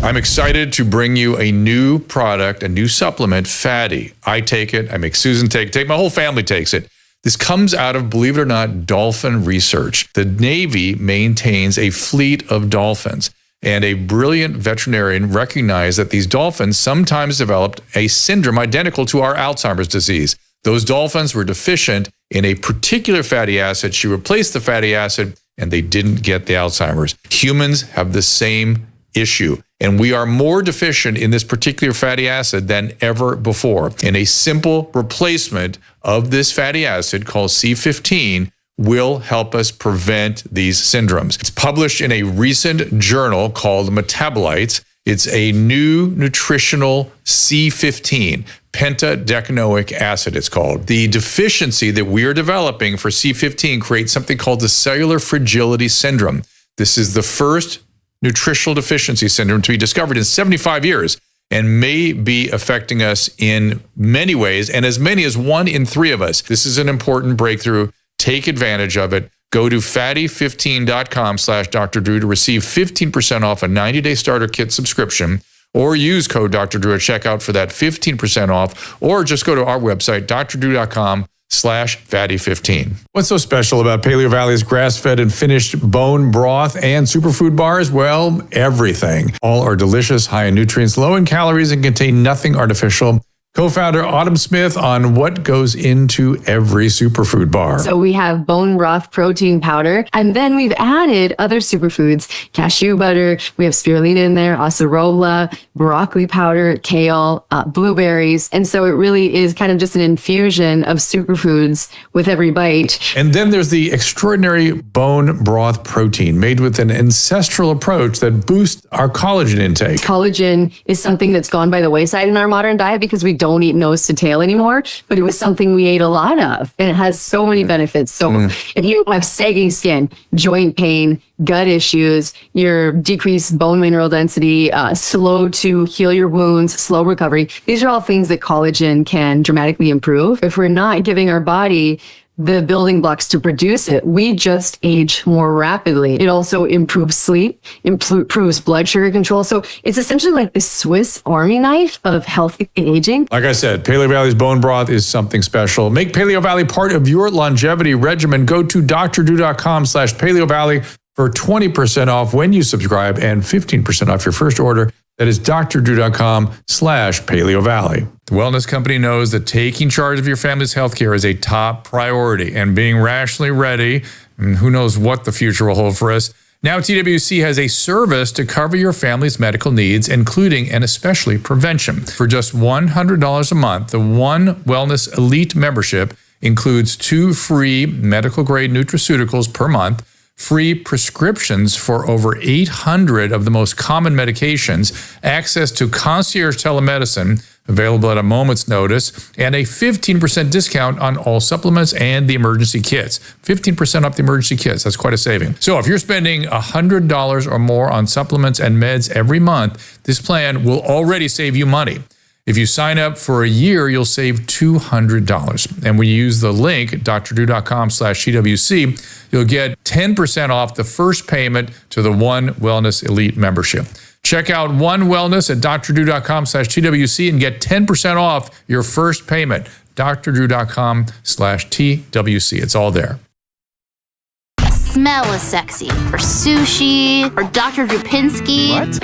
I'm excited to bring you a new product, a new supplement, Fatty. I take it, I make Susan take it, my whole family takes it. This comes out of, believe it or not, dolphin research. The Navy maintains a fleet of dolphins. And a brilliant veterinarian recognized that these dolphins sometimes developed a syndrome identical to our Alzheimer's disease. Those dolphins were deficient in a particular fatty acid. She replaced the fatty acid and they didn't get the Alzheimer's. Humans have the same issue, and we are more deficient in this particular fatty acid than ever before. And a simple replacement of this fatty acid called C15 will help us prevent these syndromes. It's published in a recent journal called Metabolites. It's a new nutritional C15, pentadecanoic acid it's called. The deficiency that we are developing for C15 creates something called the cellular fragility syndrome. This is the first nutritional deficiency syndrome to be discovered in 75 years and may be affecting us in many ways, and as many as 1 in 3 of us. This is an important breakthrough. Take advantage of it. Go to fatty15.com/Dr. Drew to receive 15% off a 90-day starter kit subscription, or use code Dr. Drew at checkout for that 15% off, or just go to our website, drdrew.com/fatty15. What's so special about Paleo Valley's grass-fed and finished bone broth and superfood bars? Well, everything. All are delicious, high in nutrients, low in calories, and contain nothing artificial. Co-founder Autumn Smith on what goes into every superfood bar. So we have bone broth protein powder, and then we've added other superfoods, cashew butter, we have spirulina in there, acerola, broccoli powder, kale, blueberries. And so it really is kind of just an infusion of superfoods with every bite. And then there's the extraordinary bone broth protein made with an ancestral approach that boosts our collagen intake. Collagen is something that's gone by the wayside in our modern diet because we don't eat nose to tail anymore, but it was something we ate a lot of, and it has so many benefits. So if you have sagging skin, joint pain, gut issues, your decreased bone mineral density, slow to heal your wounds, slow recovery, these are all things that collagen can dramatically improve. If we're not giving our body the building blocks to produce it, we just age more rapidly. It also improves sleep, improves blood sugar control. So it's essentially like the Swiss Army knife of healthy aging. Like I said, Paleo Valley's bone broth is something special. Make Paleo Valley part of your longevity regimen. Go to drdrew.com/Paleo Valley for 20% off when you subscribe and 15% off your first order. That is drdrew.com/Paleo Valley. The wellness company knows that taking charge of your family's healthcare is a top priority, and being rationally ready, and who knows what the future will hold for us. Now TWC has a service to cover your family's medical needs, including and especially prevention. For just $100 a month, the One Wellness Elite membership includes 2 free medical-grade nutraceuticals per month, free prescriptions for over 800 of the most common medications, access to concierge telemedicine available at a moment's notice, and a 15% discount on all supplements and the emergency kits. 15% off the emergency kits. That's quite a saving. So if you're spending $100 or more on supplements and meds every month, this plan will already save you money. If you sign up for a year, you'll save $200. And when you use the link, drdrew.com/CWC, you'll get 10% off the first payment to the One Wellness Elite membership. Check out One Wellness at drdrew.com/TWC and get 10% off your first payment. drdrew.com/TWC. It's all there. Smell is sexy. Or sushi. Or Dr. Drupinski. What?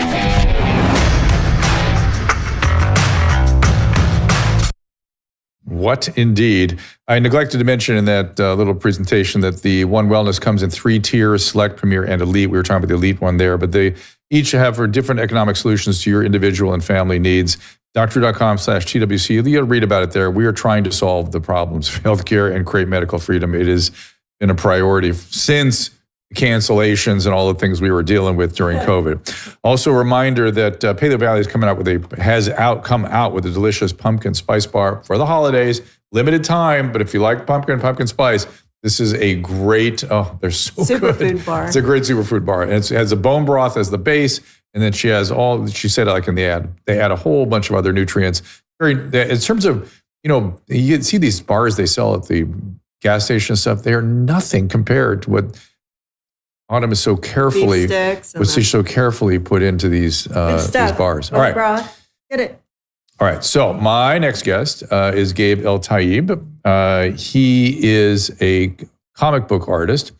What indeed. I neglected to mention in that little presentation that the One Wellness comes in 3 tiers, Select, Premier, and Elite. We were talking about the Elite one there, but they each have for different economic solutions to your individual and family needs. drdrew.com/TWC. You'll read about it there. We are trying to solve the problems of healthcare and create medical freedom. It has been a priority since cancellations and all the things we were dealing with during COVID. Also, a reminder that Paleo Valley is coming out with come out with a delicious pumpkin spice bar for the holidays. Limited time, but if you like pumpkin spice, this is a great, they're so good. Superfood bar. It's a great superfood bar. And it has a bone broth as the base, and then she has she said like in the ad, they add a whole bunch of other nutrients. In terms of, you see these bars they sell at the gas station and stuff, they are nothing compared to what Autumn is so carefully, put into these bars. All right. Broth. Get it. All right. So my next guest is Gabe El Taib. He is a comic book artist.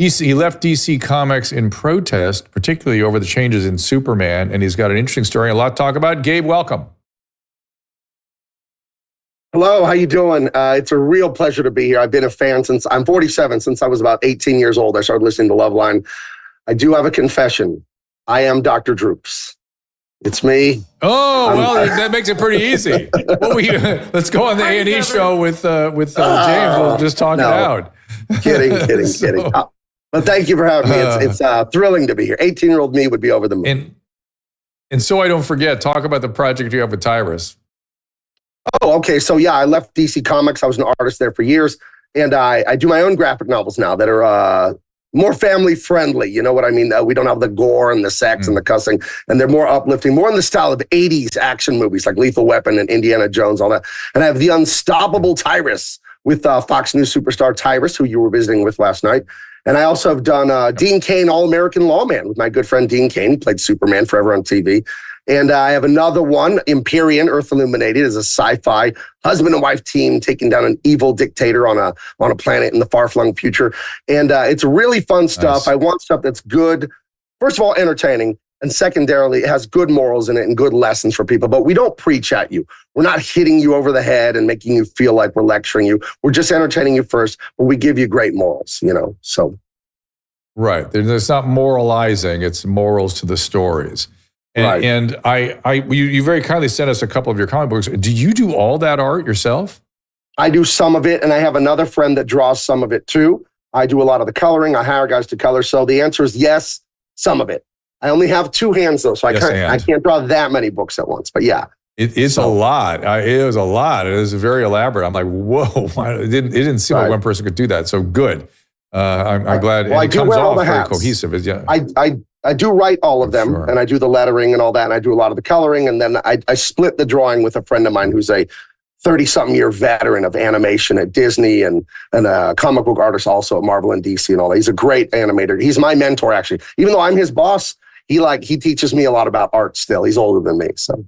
He left DC Comics in protest, particularly over the changes in Superman, and he's got an interesting story, a lot to talk about. Gabe, welcome. Hello, how you doing? It's a real pleasure to be here. I've been a fan since I'm 47, since I was about 18 years old. I started listening to Loveline. I do have a confession. I am Dr. Droops. It's me. Oh, well, that makes it pretty easy. Let's go on the A&E show with James. We'll just talk it out. Kidding. But thank you for having me. It's thrilling to be here. 18-year-old me would be over the moon. And so I don't forget, talk about the project you have with Tyrus. Oh, okay. So yeah, I left DC Comics. I was an artist there for years. And I do my own graphic novels now that are more family friendly. You know what I mean? We don't have the gore and the sex and the cussing. And they're more uplifting, more in the style of 80s action movies like Lethal Weapon and Indiana Jones, all that. And I have The Unstoppable Tyrus with Fox News superstar Tyrus, who you were visiting with last night. And I also have done Dean Cain, All-American Lawman, with my good friend Dean Cain. He played Superman forever on TV. And I have another one, Empyrean, Earth Illuminated, is a sci-fi husband and wife team taking down an evil dictator on a planet in the far-flung future. And it's really fun stuff. Nice. I want stuff that's good, first of all, entertaining, and secondarily, it has good morals in it and good lessons for people. But we don't preach at you. We're not hitting you over the head and making you feel like we're lecturing you. We're just entertaining you first, but we give you great morals, so. Right. It's not moralizing, it's morals to the stories. And, right. And you very kindly sent us a couple of your comic books. Do you do all that art yourself? I do some of it, and I have another friend that draws some of it too. I do a lot of the coloring. I hire guys to color. So the answer is yes, some of it. I only have two hands though, so I can't draw that many books at once. But yeah, it's a lot. It was a lot. It was very elaborate. I'm like, whoa! It didn't seem like one person could do that. So good. I'm glad. Well, it comes off very cohesive. Yeah. I do write all of them, and I do the lettering and all that, and I do a lot of the coloring, and then I split the drawing with a friend of mine who's a 30-something year veteran of animation at Disney and a comic book artist also at Marvel and DC and all that. He's a great animator. He's my mentor, actually. Even though I'm his boss, he teaches me a lot about art still. He's older than me, so.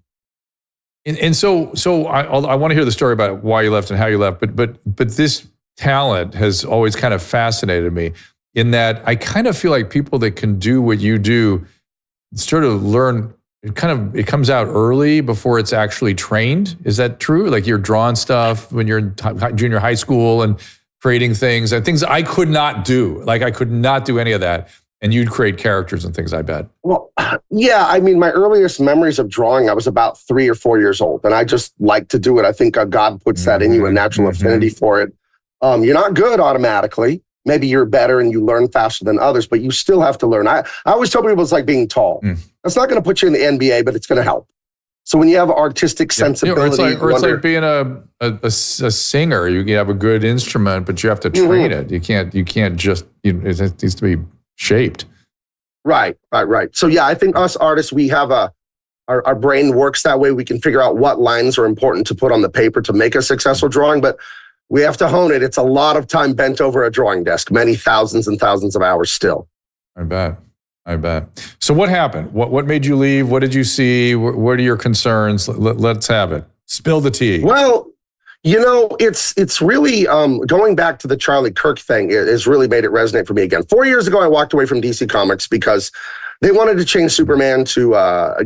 And so I want to hear the story about why you left and how you left, but this talent has always kind of fascinated me in that I kind of feel like people that can do what you do sort of learn, it comes out early before it's actually trained. Is that true? Like you're drawing stuff when you're in junior high school and creating things I could not do. Like I could not do any of that. And you'd create characters and things, I bet. Well, yeah. I mean, my earliest memories of drawing, I was about 3 or 4 years old. And I just like to do it. I think God puts that in you, a natural affinity for it. You're not good automatically. Maybe you're better and you learn faster than others, but you still have to learn. I always tell people it's like being tall. That's not going to put you in the NBA, but it's going to help. So when you have artistic sensibility, it's like being a singer. You have a good instrument, but you have to train it. You can't just. It needs to be shaped. Right. So yeah, I think us artists, we have our brain works that way. We can figure out what lines are important to put on the paper to make a successful drawing, but we have to hone it. It's a lot of time bent over a drawing desk, many thousands and thousands of hours still. I bet. So what happened? What made you leave? What did you see? What are your concerns? Let's have it. Spill the tea. Well, it's really going back to the Charlie Kirk thing has really made it resonate for me again. 4 years ago, I walked away from DC Comics because they wanted to change Superman to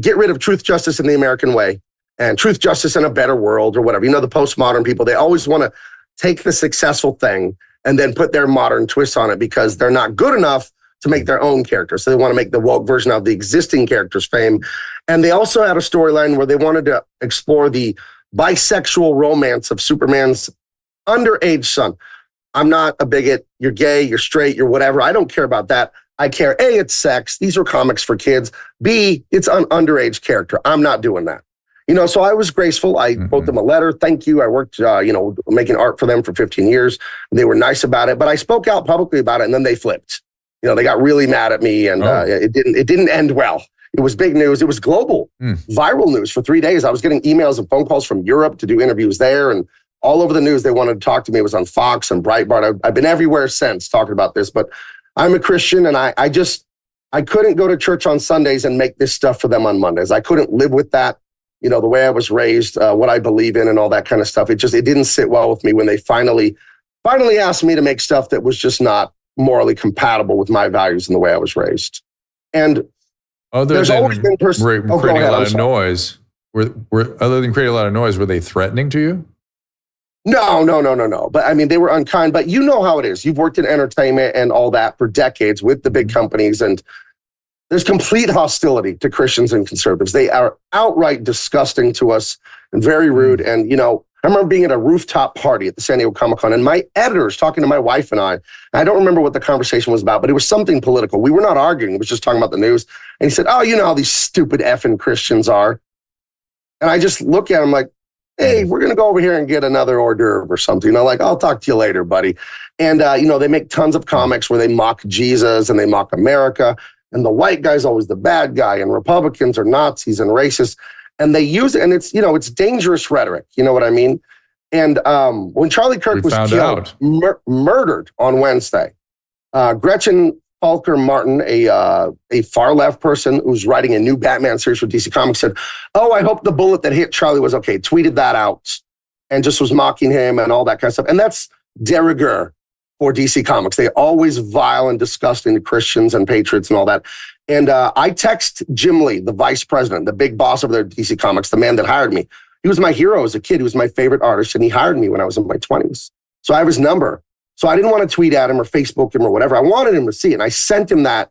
get rid of truth, justice, in the American way and truth, justice in a better world or whatever. The postmodern people, they always want to take the successful thing and then put their modern twist on it because they're not good enough to make their own character. So they want to make the woke version of the existing character's fame. And they also had a storyline where they wanted to explore the bisexual romance of Superman's underage son. I'm not a bigot. You're gay, you're straight, you're whatever. I don't care about that. I care, A, it's sex. These are comics for kids. B, it's an underage character. I'm not doing that. So I was graceful. I wrote them a letter. Thank you. I worked, making art for them for 15 years. They were nice about it, but I spoke out publicly about it and then they flipped. They got really mad at me and it didn't end well. It was big news. It was global, viral news for 3 days. I was getting emails and phone calls from Europe to do interviews there and all over the news. They wanted to talk to me. It was on Fox and Breitbart. I've been everywhere since talking about this, but I'm a Christian and I couldn't go to church on Sundays and make this stuff for them on Mondays. I couldn't live with that. The way I was raised, what I believe in and all that kind of stuff. It didn't sit well with me when they finally asked me to make stuff that was just not morally compatible with my values and the way I was raised. And there's always been creating a lot of noise. Were other than creating a lot of noise, were they threatening to you? No. But I mean, they were unkind. But you know how it is. You've worked in entertainment and all that for decades with the big companies, and there's complete hostility to Christians and conservatives. They are outright disgusting to us and very rude. And, you know, I remember being at a rooftop party at the San Diego Comic-Con, and my editors talking to my wife and I don't remember what the conversation was about, but it was something political. We were not arguing. It was just talking about the news. And he said, "Oh, you know how these stupid effing Christians are." And I just look at him like, "Hey, we're going to go over here and get another hors d'oeuvre or something." You know, like, "I'll talk to you later, buddy." And, you know, they make tons of comics where they mock Jesus and they mock America. And the white guy's always the bad guy, and Republicans are Nazis and racists. And they use it, and it's, you know, it's dangerous rhetoric. You know what I mean? And when Charlie Kirk was killed, murdered on Wednesday, Gretchen Falker Martin, a far left person who's writing a new Batman series for DC Comics, said, "Oh, I hope the bullet that hit Charlie was okay." Tweeted that out and just was mocking him and all that kind of stuff. And that's de rigueur for DC Comics. They always vile and disgusting to Christians and patriots and all that. And I text Jim Lee, the vice president, the big boss over there at DC Comics, the man that hired me. He was my hero as a kid. He was my favorite artist, and he hired me when I was in my 20s. So I have his number. So I didn't want to tweet at him or Facebook him or whatever. I wanted him to see it. And I sent him that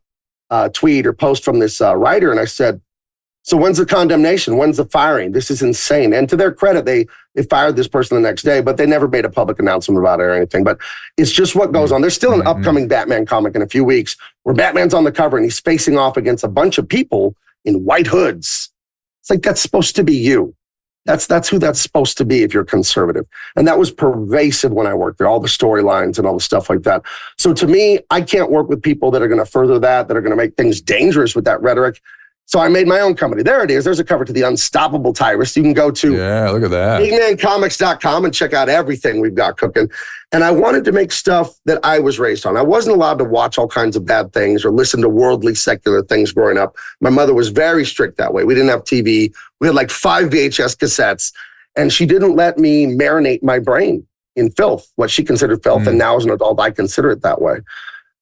tweet or post from this writer, and I said, "So when's the condemnation? When's the firing? This is insane." And to their credit, they fired this person the next day, but they never made a public announcement about it or anything. But it's just what goes on. There's still an upcoming Batman comic in a few weeks where Batman's on the cover and he's facing off against a bunch of people in white hoods. It's like, that's supposed to be you. That's who that's supposed to be if you're conservative. And that was pervasive when I worked there, all the storylines and all the stuff like that. So to me, I can't work with people that are going to further that are going to make things dangerous with that rhetoric. So I made my own company. There it is. There's a cover to The Unstoppable Tyrus. You can go to look at that. bigmancomics.com and check out everything we've got cooking. And I wanted to make stuff that I was raised on. I wasn't allowed to watch all kinds of bad things or listen to worldly, secular things growing up. My mother was very strict that way. We didn't have TV. We had like 5 VHS cassettes. And she didn't let me marinate my brain in filth, what she considered filth. And now as an adult, I consider it that way.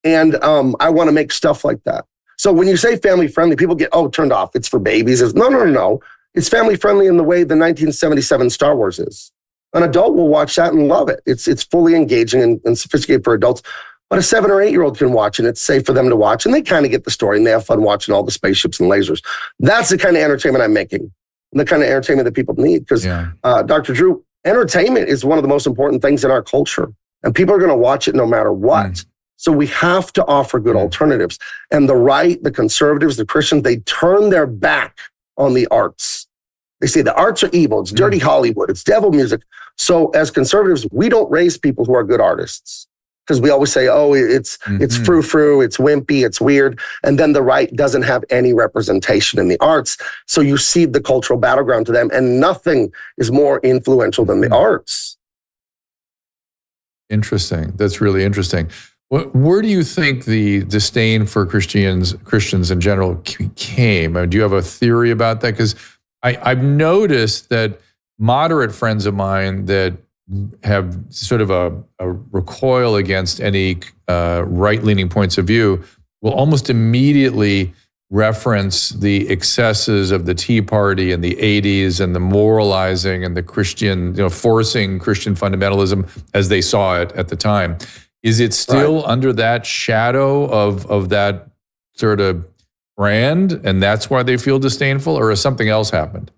And I want to make stuff like that. So when you say family friendly, people get, turned off. It's for babies. No. It's family friendly in the way the 1977 Star Wars is. An adult will watch that and love it. It's fully engaging and sophisticated for adults. But a 7 or 8 year old can watch, and it's safe for them to watch. And they kind of get the story, and they have fun watching all the spaceships and lasers. That's the kind of entertainment I'm making, and the kind of entertainment that people need. Because Dr. Drew, entertainment is one of the most important things in our culture, and people are going to watch it no matter what. So we have to offer good alternatives. And the right, the conservatives, the Christians, they turn their back on the arts. They say the arts are evil. It's dirty Hollywood. It's devil music. So as conservatives, we don't raise people who are good artists, because we always say, it's frou-frou, it's wimpy, it's weird. And then the right doesn't have any representation in the arts. So you cede the cultural battleground to them, and nothing is more influential than the arts. Interesting. That's really interesting. Where do you think the disdain for Christians in general came? Do you have a theory about that? Because I've noticed that moderate friends of mine that have sort of a recoil against any right-leaning points of view will almost immediately reference the excesses of the Tea Party in the 80s and the moralizing and the Christian, forcing Christian fundamentalism as they saw it at the time. Is it still under that shadow of that sort of brand, and that's why they feel disdainful, or has something else happened?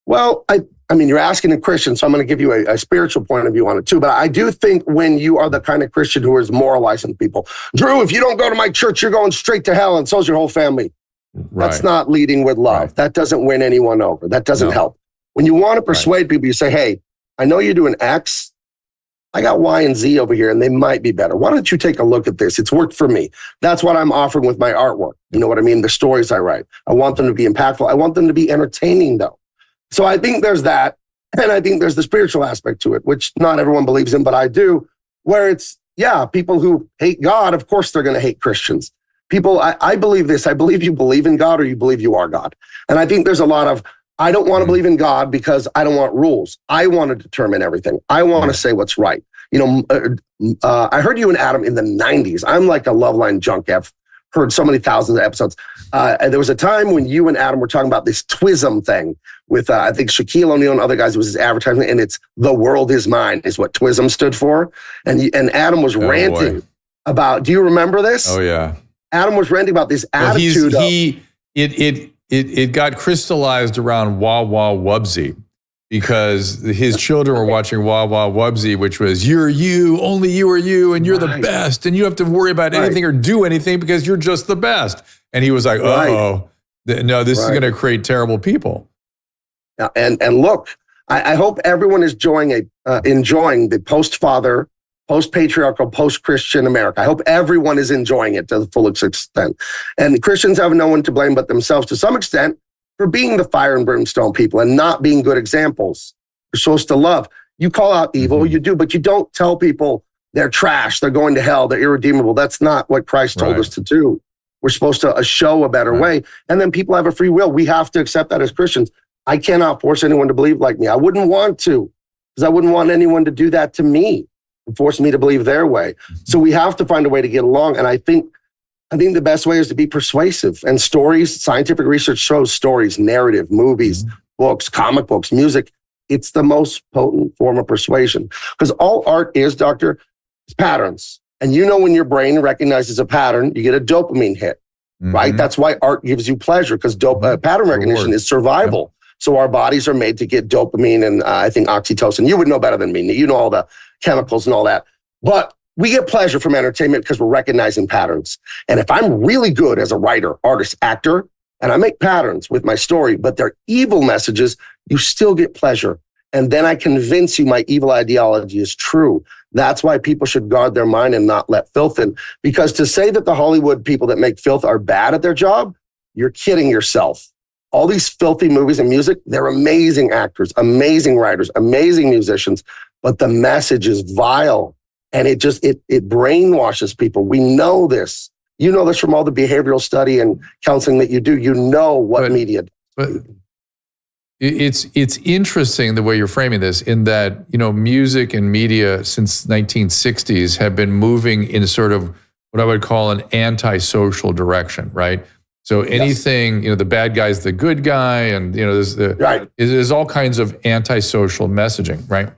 Well, I mean, you're asking a Christian, so I'm going to give you a spiritual point of view on it too. But I do think when you are the kind of Christian who is moralizing people, Drew, if you don't go to my church, you're going straight to hell, and so's your whole family. Right. That's not leading with love. Right. That doesn't win anyone over. That doesn't help. When you want to persuade people, you say, hey, I know you're doing X. I got Y and Z over here, and they might be better. Why don't you take a look at this? It's worked for me. That's what I'm offering with my artwork. You know what I mean? The stories I write. I want them to be impactful. I want them to be entertaining, though. So I think there's that. And I think there's the spiritual aspect to it, which not everyone believes in, but I do, where it's, people who hate God, of course they're going to hate Christians. People, I believe this. I believe you believe in God, or you believe you are God. And I think there's a lot of, I don't want to believe in God because I don't want rules. I want to determine everything. I want to say what's right. I heard you and Adam in the 90s. I'm like a Loveline junkie. I've heard so many thousands of episodes. And there was a time when you and Adam were talking about this TWISM thing with, I think, Shaquille O'Neal and other guys. It was his advertisement, and it's "The world is mine" is what TWISM stood for. And Adam was ranting about, do you remember this? Oh, yeah. Adam was ranting about this attitude It got crystallized around Wah Wah Wubsy, because his children were watching Wah Wah Wubsy, which was "you're you, only you are you, and you're the best, and you have to worry about anything or do anything because you're just the best." And he was like, "Oh, no, this is going to create terrible people." Yeah, and look, I hope everyone is enjoying the post-father, post-patriarchal, post-Christian America. I hope everyone is enjoying it to the fullest extent. And Christians have no one to blame but themselves to some extent for being the fire and brimstone people and not being good examples. You're supposed to love. You call out evil, you do, but you don't tell people they're trash, they're going to hell, they're irredeemable. That's not what Christ told us to do. We're supposed to show a better way. And then people have a free will. We have to accept that as Christians. I cannot force anyone to believe like me. I wouldn't want to, because I wouldn't want anyone to do that to me and force me to believe their way. So we have to find a way to get along. And I think the best way is to be persuasive. And stories, scientific research shows stories, narrative, movies, books, comic books, music. It's the most potent form of persuasion. Because all art is, Doctor, is patterns. And when your brain recognizes a pattern, you get a dopamine hit, right? That's why art gives you pleasure, because pattern recognition is survival. So our bodies are made to get dopamine and I think oxytocin. You would know better than me. You know all the chemicals and all that. But we get pleasure from entertainment because we're recognizing patterns. And if I'm really good as a writer, artist, actor, and I make patterns with my story, but they're evil messages, you still get pleasure. And then I convince you my evil ideology is true. That's why people should guard their mind and not let filth in. Because to say that the Hollywood people that make filth are bad at their job, you're kidding yourself. All these filthy movies and music, they're amazing actors, amazing writers, amazing musicians, but the message is vile. And it brainwashes people. We know this. You know this from all the behavioral study and counseling that you do. You know what media does. But it's interesting the way you're framing this, in that, music and media since 1960s have been moving in sort of what I would call an antisocial direction, right? So anything, the bad guy's the good guy, and there's all kinds of antisocial messaging, right?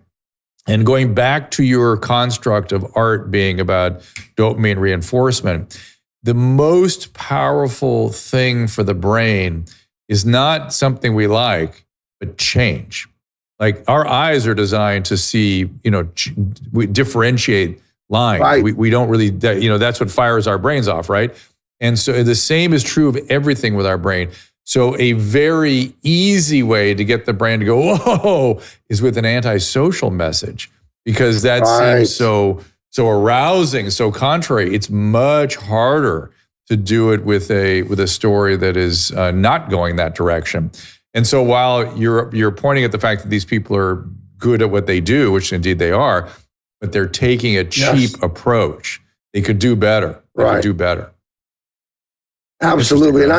And going back to your construct of art being about dopamine reinforcement, the most powerful thing for the brain is not something we like, but change. Like, our eyes are designed to see, we differentiate lines. Right. We don't really, that's what fires our brains off, right? And so the same is true of everything with our brain. So a very easy way to get the brain to go, whoa, is with an antisocial message, because that seems so arousing, so contrary. It's much harder to do it with a story that is not going that direction. And so while you're pointing at the fact that these people are good at what they do, which indeed they are, but they're taking a cheap approach. They could do better. They could do better. Absolutely. And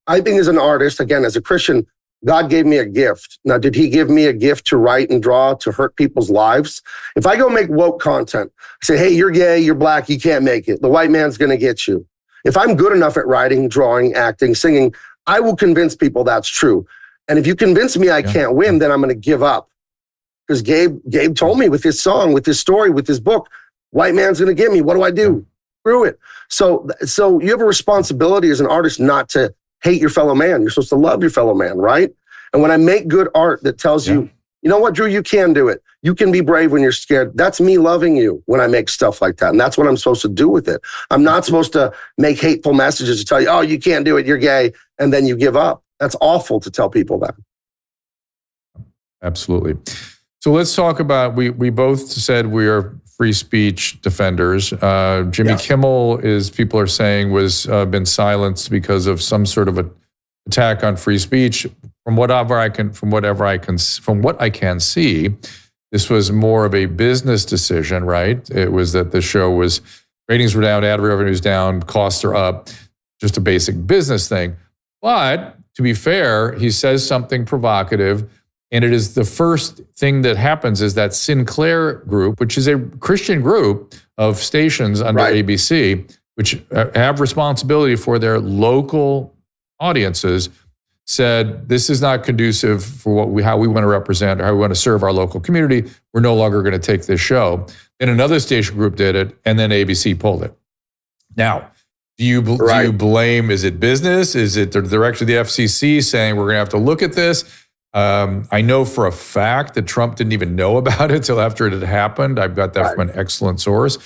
I think as an artist, again, as a Christian, God gave me a gift. Now, did he give me a gift to write and draw to hurt people's lives? If I go make woke content, say, hey, you're gay, you're black, you can't make it. The white man's going to get you. If I'm good enough at writing, drawing, acting, singing, I will convince people that's true. And if you convince me I can't win, then I'm going to give up. Because Gabe told me with his song, with his story, with his book, white man's going to get me. What do I do? Screw it. So you have a responsibility as an artist not to hate your fellow man. You're supposed to love your fellow man, right? And when I make good art that tells you, you know what, Drew, you can do it. You can be brave when you're scared. That's me loving you when I make stuff like that. And that's what I'm supposed to do with it. I'm not supposed to make hateful messages to tell you, oh, you can't do it, you're gay, and then you give up. That's awful to tell people that. Absolutely. So let's talk about, we both said we are free speech defenders. Jimmy Kimmel, people are saying, was been silenced because of some sort of an attack on free speech. From what I can see, this was more of a business decision, right? It was that the show ratings were down, ad revenues down, costs are up, just a basic business thing. But to be fair, he says something provocative, And it is the first thing that happens is that Sinclair group, which is a Christian group of stations under ABC, which have responsibility for their local audiences, said, this is not conducive for how we want to represent or how we want to serve our local community. We're no longer going to take this show. And another station group did it, and then ABC pulled it. Now, do you blame, is it business? Is it the direction of the FCC saying we're going to have to look at this? I know for a fact that Trump didn't even know about it till after it had happened. I've got that from an excellent source.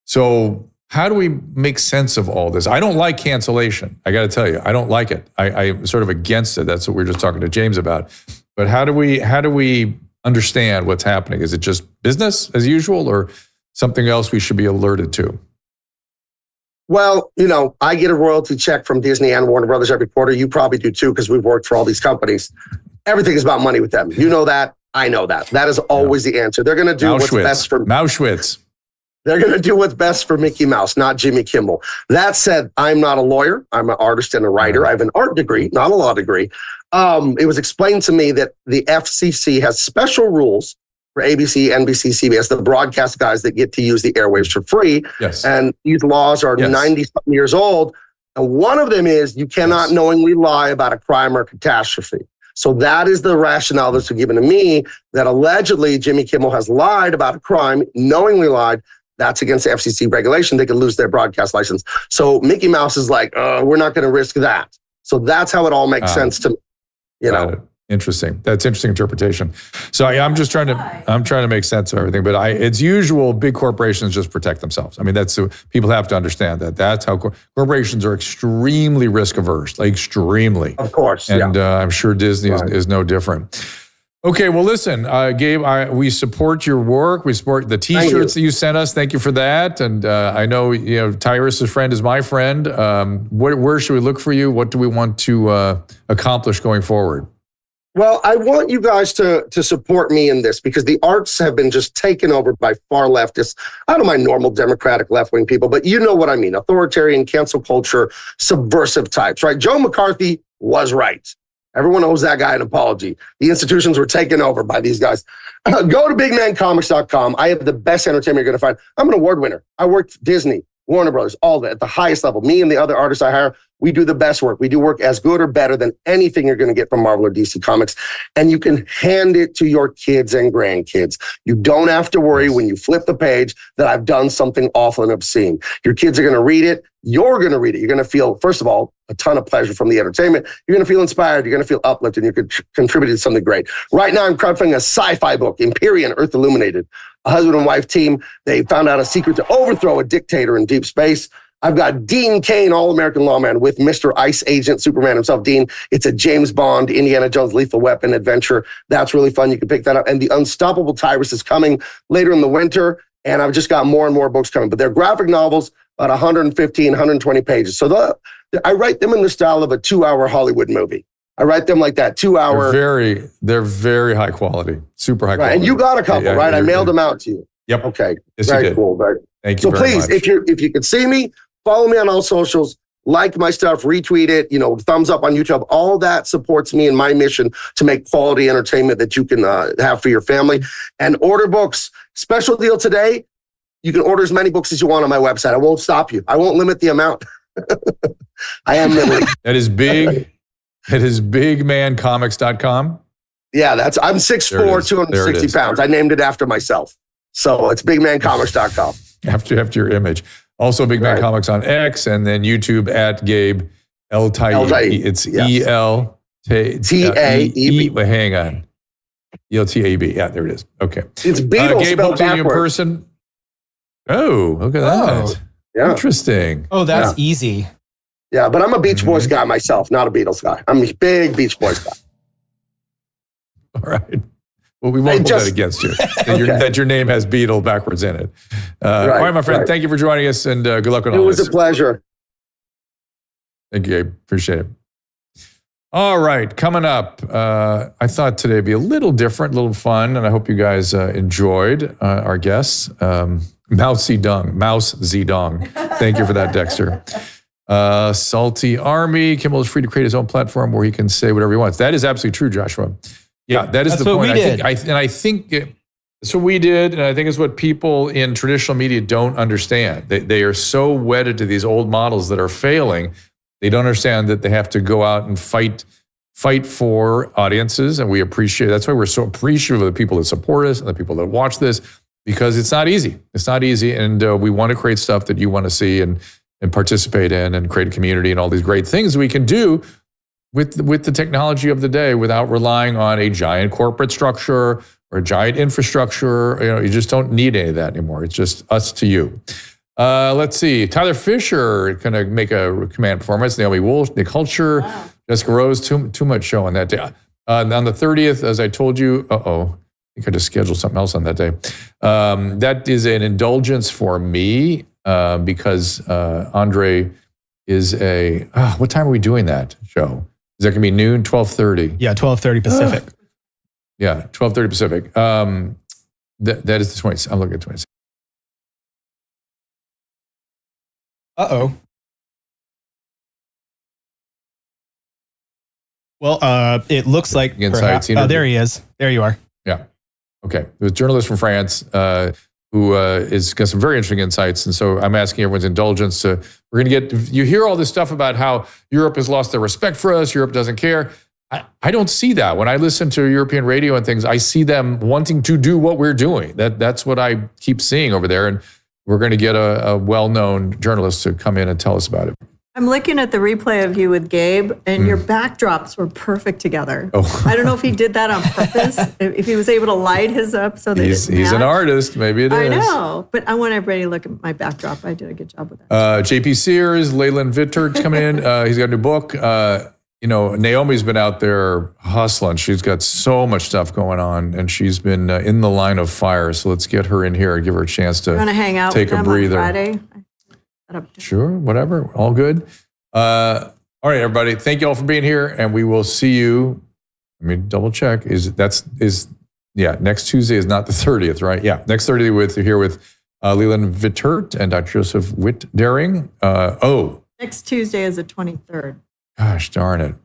So how do we make sense of all this? I don't like cancellation. I got to tell you, I don't like it. I'm sort of against it. That's what we were just talking to James about. But how do we understand what's happening? Is it just business as usual or something else we should be alerted to? Well, I get a royalty check from Disney and Warner Brothers every quarter. You probably do too, because we've worked for all these companies. Everything is about money with them. You know that. I know that. That is always the answer. They're going to do what's best for Mauschwitz. They're going to do what's best for Mickey Mouse, not Jimmy Kimmel. That said, I'm not a lawyer. I'm an artist and a writer. I have an art degree, not a law degree. It was explained to me that the FCC has special rules for ABC, NBC, CBS, the broadcast guys that get to use the airwaves for free. Yes. And these laws are 90-something years old. And one of them is you cannot knowingly lie about a crime or catastrophe. So that is the rationale that's given to me, that allegedly Jimmy Kimmel has lied about a crime, knowingly lied. That's against the FCC regulation. They could lose their broadcast license. So Mickey Mouse is like, we're not going to risk that. So that's how it all makes sense to me. Interesting. That's interesting interpretation. So I'm just trying to make sense of everything. But it's usual big corporations just protect themselves. I mean, people have to understand that. That's how corporations are extremely risk averse, like extremely. Of course. And I'm sure Disney is no different. Okay, well, listen, Gabe, we support your work. We support the T-shirts that you sent us. Thank you for that. And I know, Tyrus's friend is my friend. Where should we look for you? What do we want to accomplish going forward? Well, I want you guys to support me in this, because the arts have been just taken over by far leftists. I don't mind normal Democratic left-wing people, but you know what I mean. Authoritarian, cancel culture, subversive types, right? Joe McCarthy was right. Everyone owes that guy an apology. The institutions were taken over by these guys. Go to bigmancomics.com. I have the best entertainment you're going to find. I'm an award winner. I worked for Disney, Warner Brothers, all that at the highest level. Me and the other artists I hire, we do the best work. We do work as good or better than anything you're going to get from Marvel or DC Comics. And you can hand it to your kids and grandkids. You don't have to worry when you flip the page that I've done something awful and obscene. Your kids are going to read it. You're going to read it. You're going to feel, first of all, a ton of pleasure from the entertainment. You're going to feel inspired. You're going to feel uplifted. You could contribute to something great. Right now, I'm crowdfunding a sci-fi book, Empyrean, Earth Illuminated. A husband and wife team. They found out a secret to overthrow a dictator in deep space. I've got Dean Cain, All-American Lawman, with Mr. Ice Agent, Superman himself, Dean. It's a James Bond, Indiana Jones, Lethal Weapon adventure. That's really fun. You can pick that up. And The Unstoppable Tyrus is coming later in the winter. And I've just got more and more books coming. But they're graphic novels, about 115, 120 pages. So I write them in the style of a 2-hour Hollywood movie. I write them like that, 2-hour. They're very high quality, super high quality. And you got a couple, right? I mailed them out to you. Yep. Okay. Yes, very you did. Cool. Very. Thank you so very please, much. if you could see me, follow me on all socials, like my stuff, retweet it, thumbs up on YouTube. All that supports me in my mission to make quality entertainment that you can have for your family. And order books. Special deal today. You can order as many books as you want on my website. I won't stop you. I won't limit the amount. I am limiting. That is big. It is bigmancomics.com. Yeah, I'm 6'4", 260 pounds. I named it after myself. So it's bigmancomics.com. After your image. Also Big Man Comics on X, and then YouTube at Gabe El-Taib. It's E-L-T-A-E-B. Hang on. E-L-T-A-E-B. Yeah, there it is. Okay. It's Beatles Gabe, spelled backwards. In person. Oh, look at that. Yeah. Interesting. Oh, that's easy. Yeah, but I'm a Beach Boys guy myself, not a Beatles guy. I'm a big Beach Boys guy. All right. Well, we won't hold that against you. That your name has Beatle backwards in it. All right, my friend. Thank you for joining us, and good luck on all this. It was a pleasure. Thank you, Gabe. Appreciate it. All right, coming up, I thought today would be a little different, a little fun, and I hope you guys enjoyed our guests. Mouse Zedong. Thank you for that, Dexter. Salty Army. Kimmel is free to create his own platform where he can say whatever he wants. That is absolutely true, Joshua. Yeah, that is That's the what point. we did. I think that's what we did, and I think it's what people in traditional media don't understand. They are so wedded to these old models that are failing. They don't understand that they have to go out and fight for audiences, and we appreciate. That's why we're so appreciative of the people that support us and the people that watch this, because it's not easy. It's not easy, and we want to create stuff that you want to see and participate in, and create a community and all these great things we can do with the technology of the day without relying on a giant corporate structure or a giant infrastructure. You just don't need any of that anymore. It's just us to you. Let's see. Tyler Fisher going to make a command performance. Naomi Wolf, Nick Hulcher, Jessica Rose. Too much show on that day. On the 30th, as I told you, I think I just scheduled something else on that day. That is an indulgence for me because Andre is what time are we doing that show? Is that going to be noon, 12:30? Yeah, 12:30 Pacific. Yeah, 12:30 Pacific. That is the 20th. I'm looking at 26. Uh-oh. Well, it looks like Insights. there he is. There you are. Yeah. Okay. There's a journalist from France who has got some very interesting insights. And so I'm asking everyone's indulgence. We're going to get, you hear all this stuff about how Europe has lost their respect for us. Europe doesn't care. I don't see that. When I listen to European radio and things, I see them wanting to do what we're doing. That's what I keep seeing over there. And we're going to get a well-known journalist to come in and tell us about it. I'm looking at the replay of you with Gabe, and your backdrops were perfect together. Oh. I don't know if he did that on purpose, if he was able to light his up so that he's an artist. Maybe it is. I know, but I want everybody to look at my backdrop. I did a good job with that. JP Sears, Leyland Vitter's coming in. He's got a new book. Naomi's been out there hustling. She's got so much stuff going on, and she's been in the line of fire. So let's get her in here and give her a chance to hang out take with a them breather. On Friday? Sure, whatever. All good. All right, everybody. Thank you all for being here, and we will see you. Let me double check. Next Tuesday is not the 30th, right? Yeah, next 30th here with Leland Vittert and Dr. Joseph Witt-Daring. Next Tuesday is the 23rd. Gosh darn it.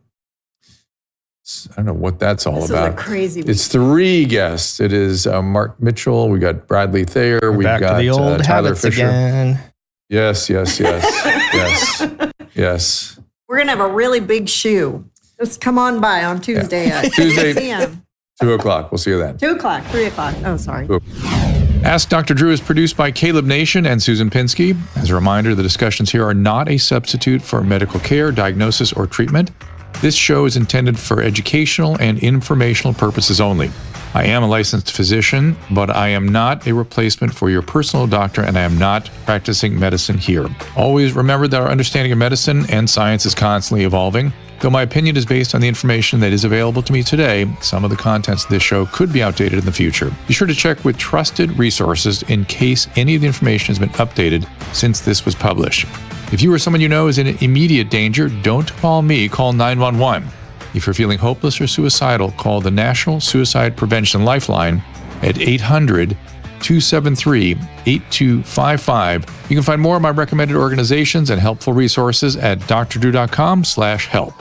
I don't know what that's all about. This is a crazy week. It's 3 guests. It is Mark Mitchell. We got Bradley Thayer. We've back got to the old Tyler habits Fisher. again. Yes. Yes. We're going to have a really big shoe. Just come on by on Tuesday at Tuesday, 8 p.m. 2 o'clock. We'll see you then. 2 o'clock, 3 o'clock. Oh, sorry. Ask Dr. Drew is produced by Caleb Nation and Susan Pinsky. As a reminder, the discussions here are not a substitute for medical care, diagnosis, or treatment. This show is intended for educational and informational purposes only. I am a licensed physician, but I am not a replacement for your personal doctor, and I am not practicing medicine here. Always remember that our understanding of medicine and science is constantly evolving. Though my opinion is based on the information that is available to me today, some of the contents of this show could be outdated in the future. Be sure to check with trusted resources in case any of the information has been updated since this was published. If you or someone you know is in immediate danger, don't call me, call 911. If you're feeling hopeless or suicidal, call the National Suicide Prevention Lifeline at 800-273-8255. You can find more of my recommended organizations and helpful resources at drdrew.com/help.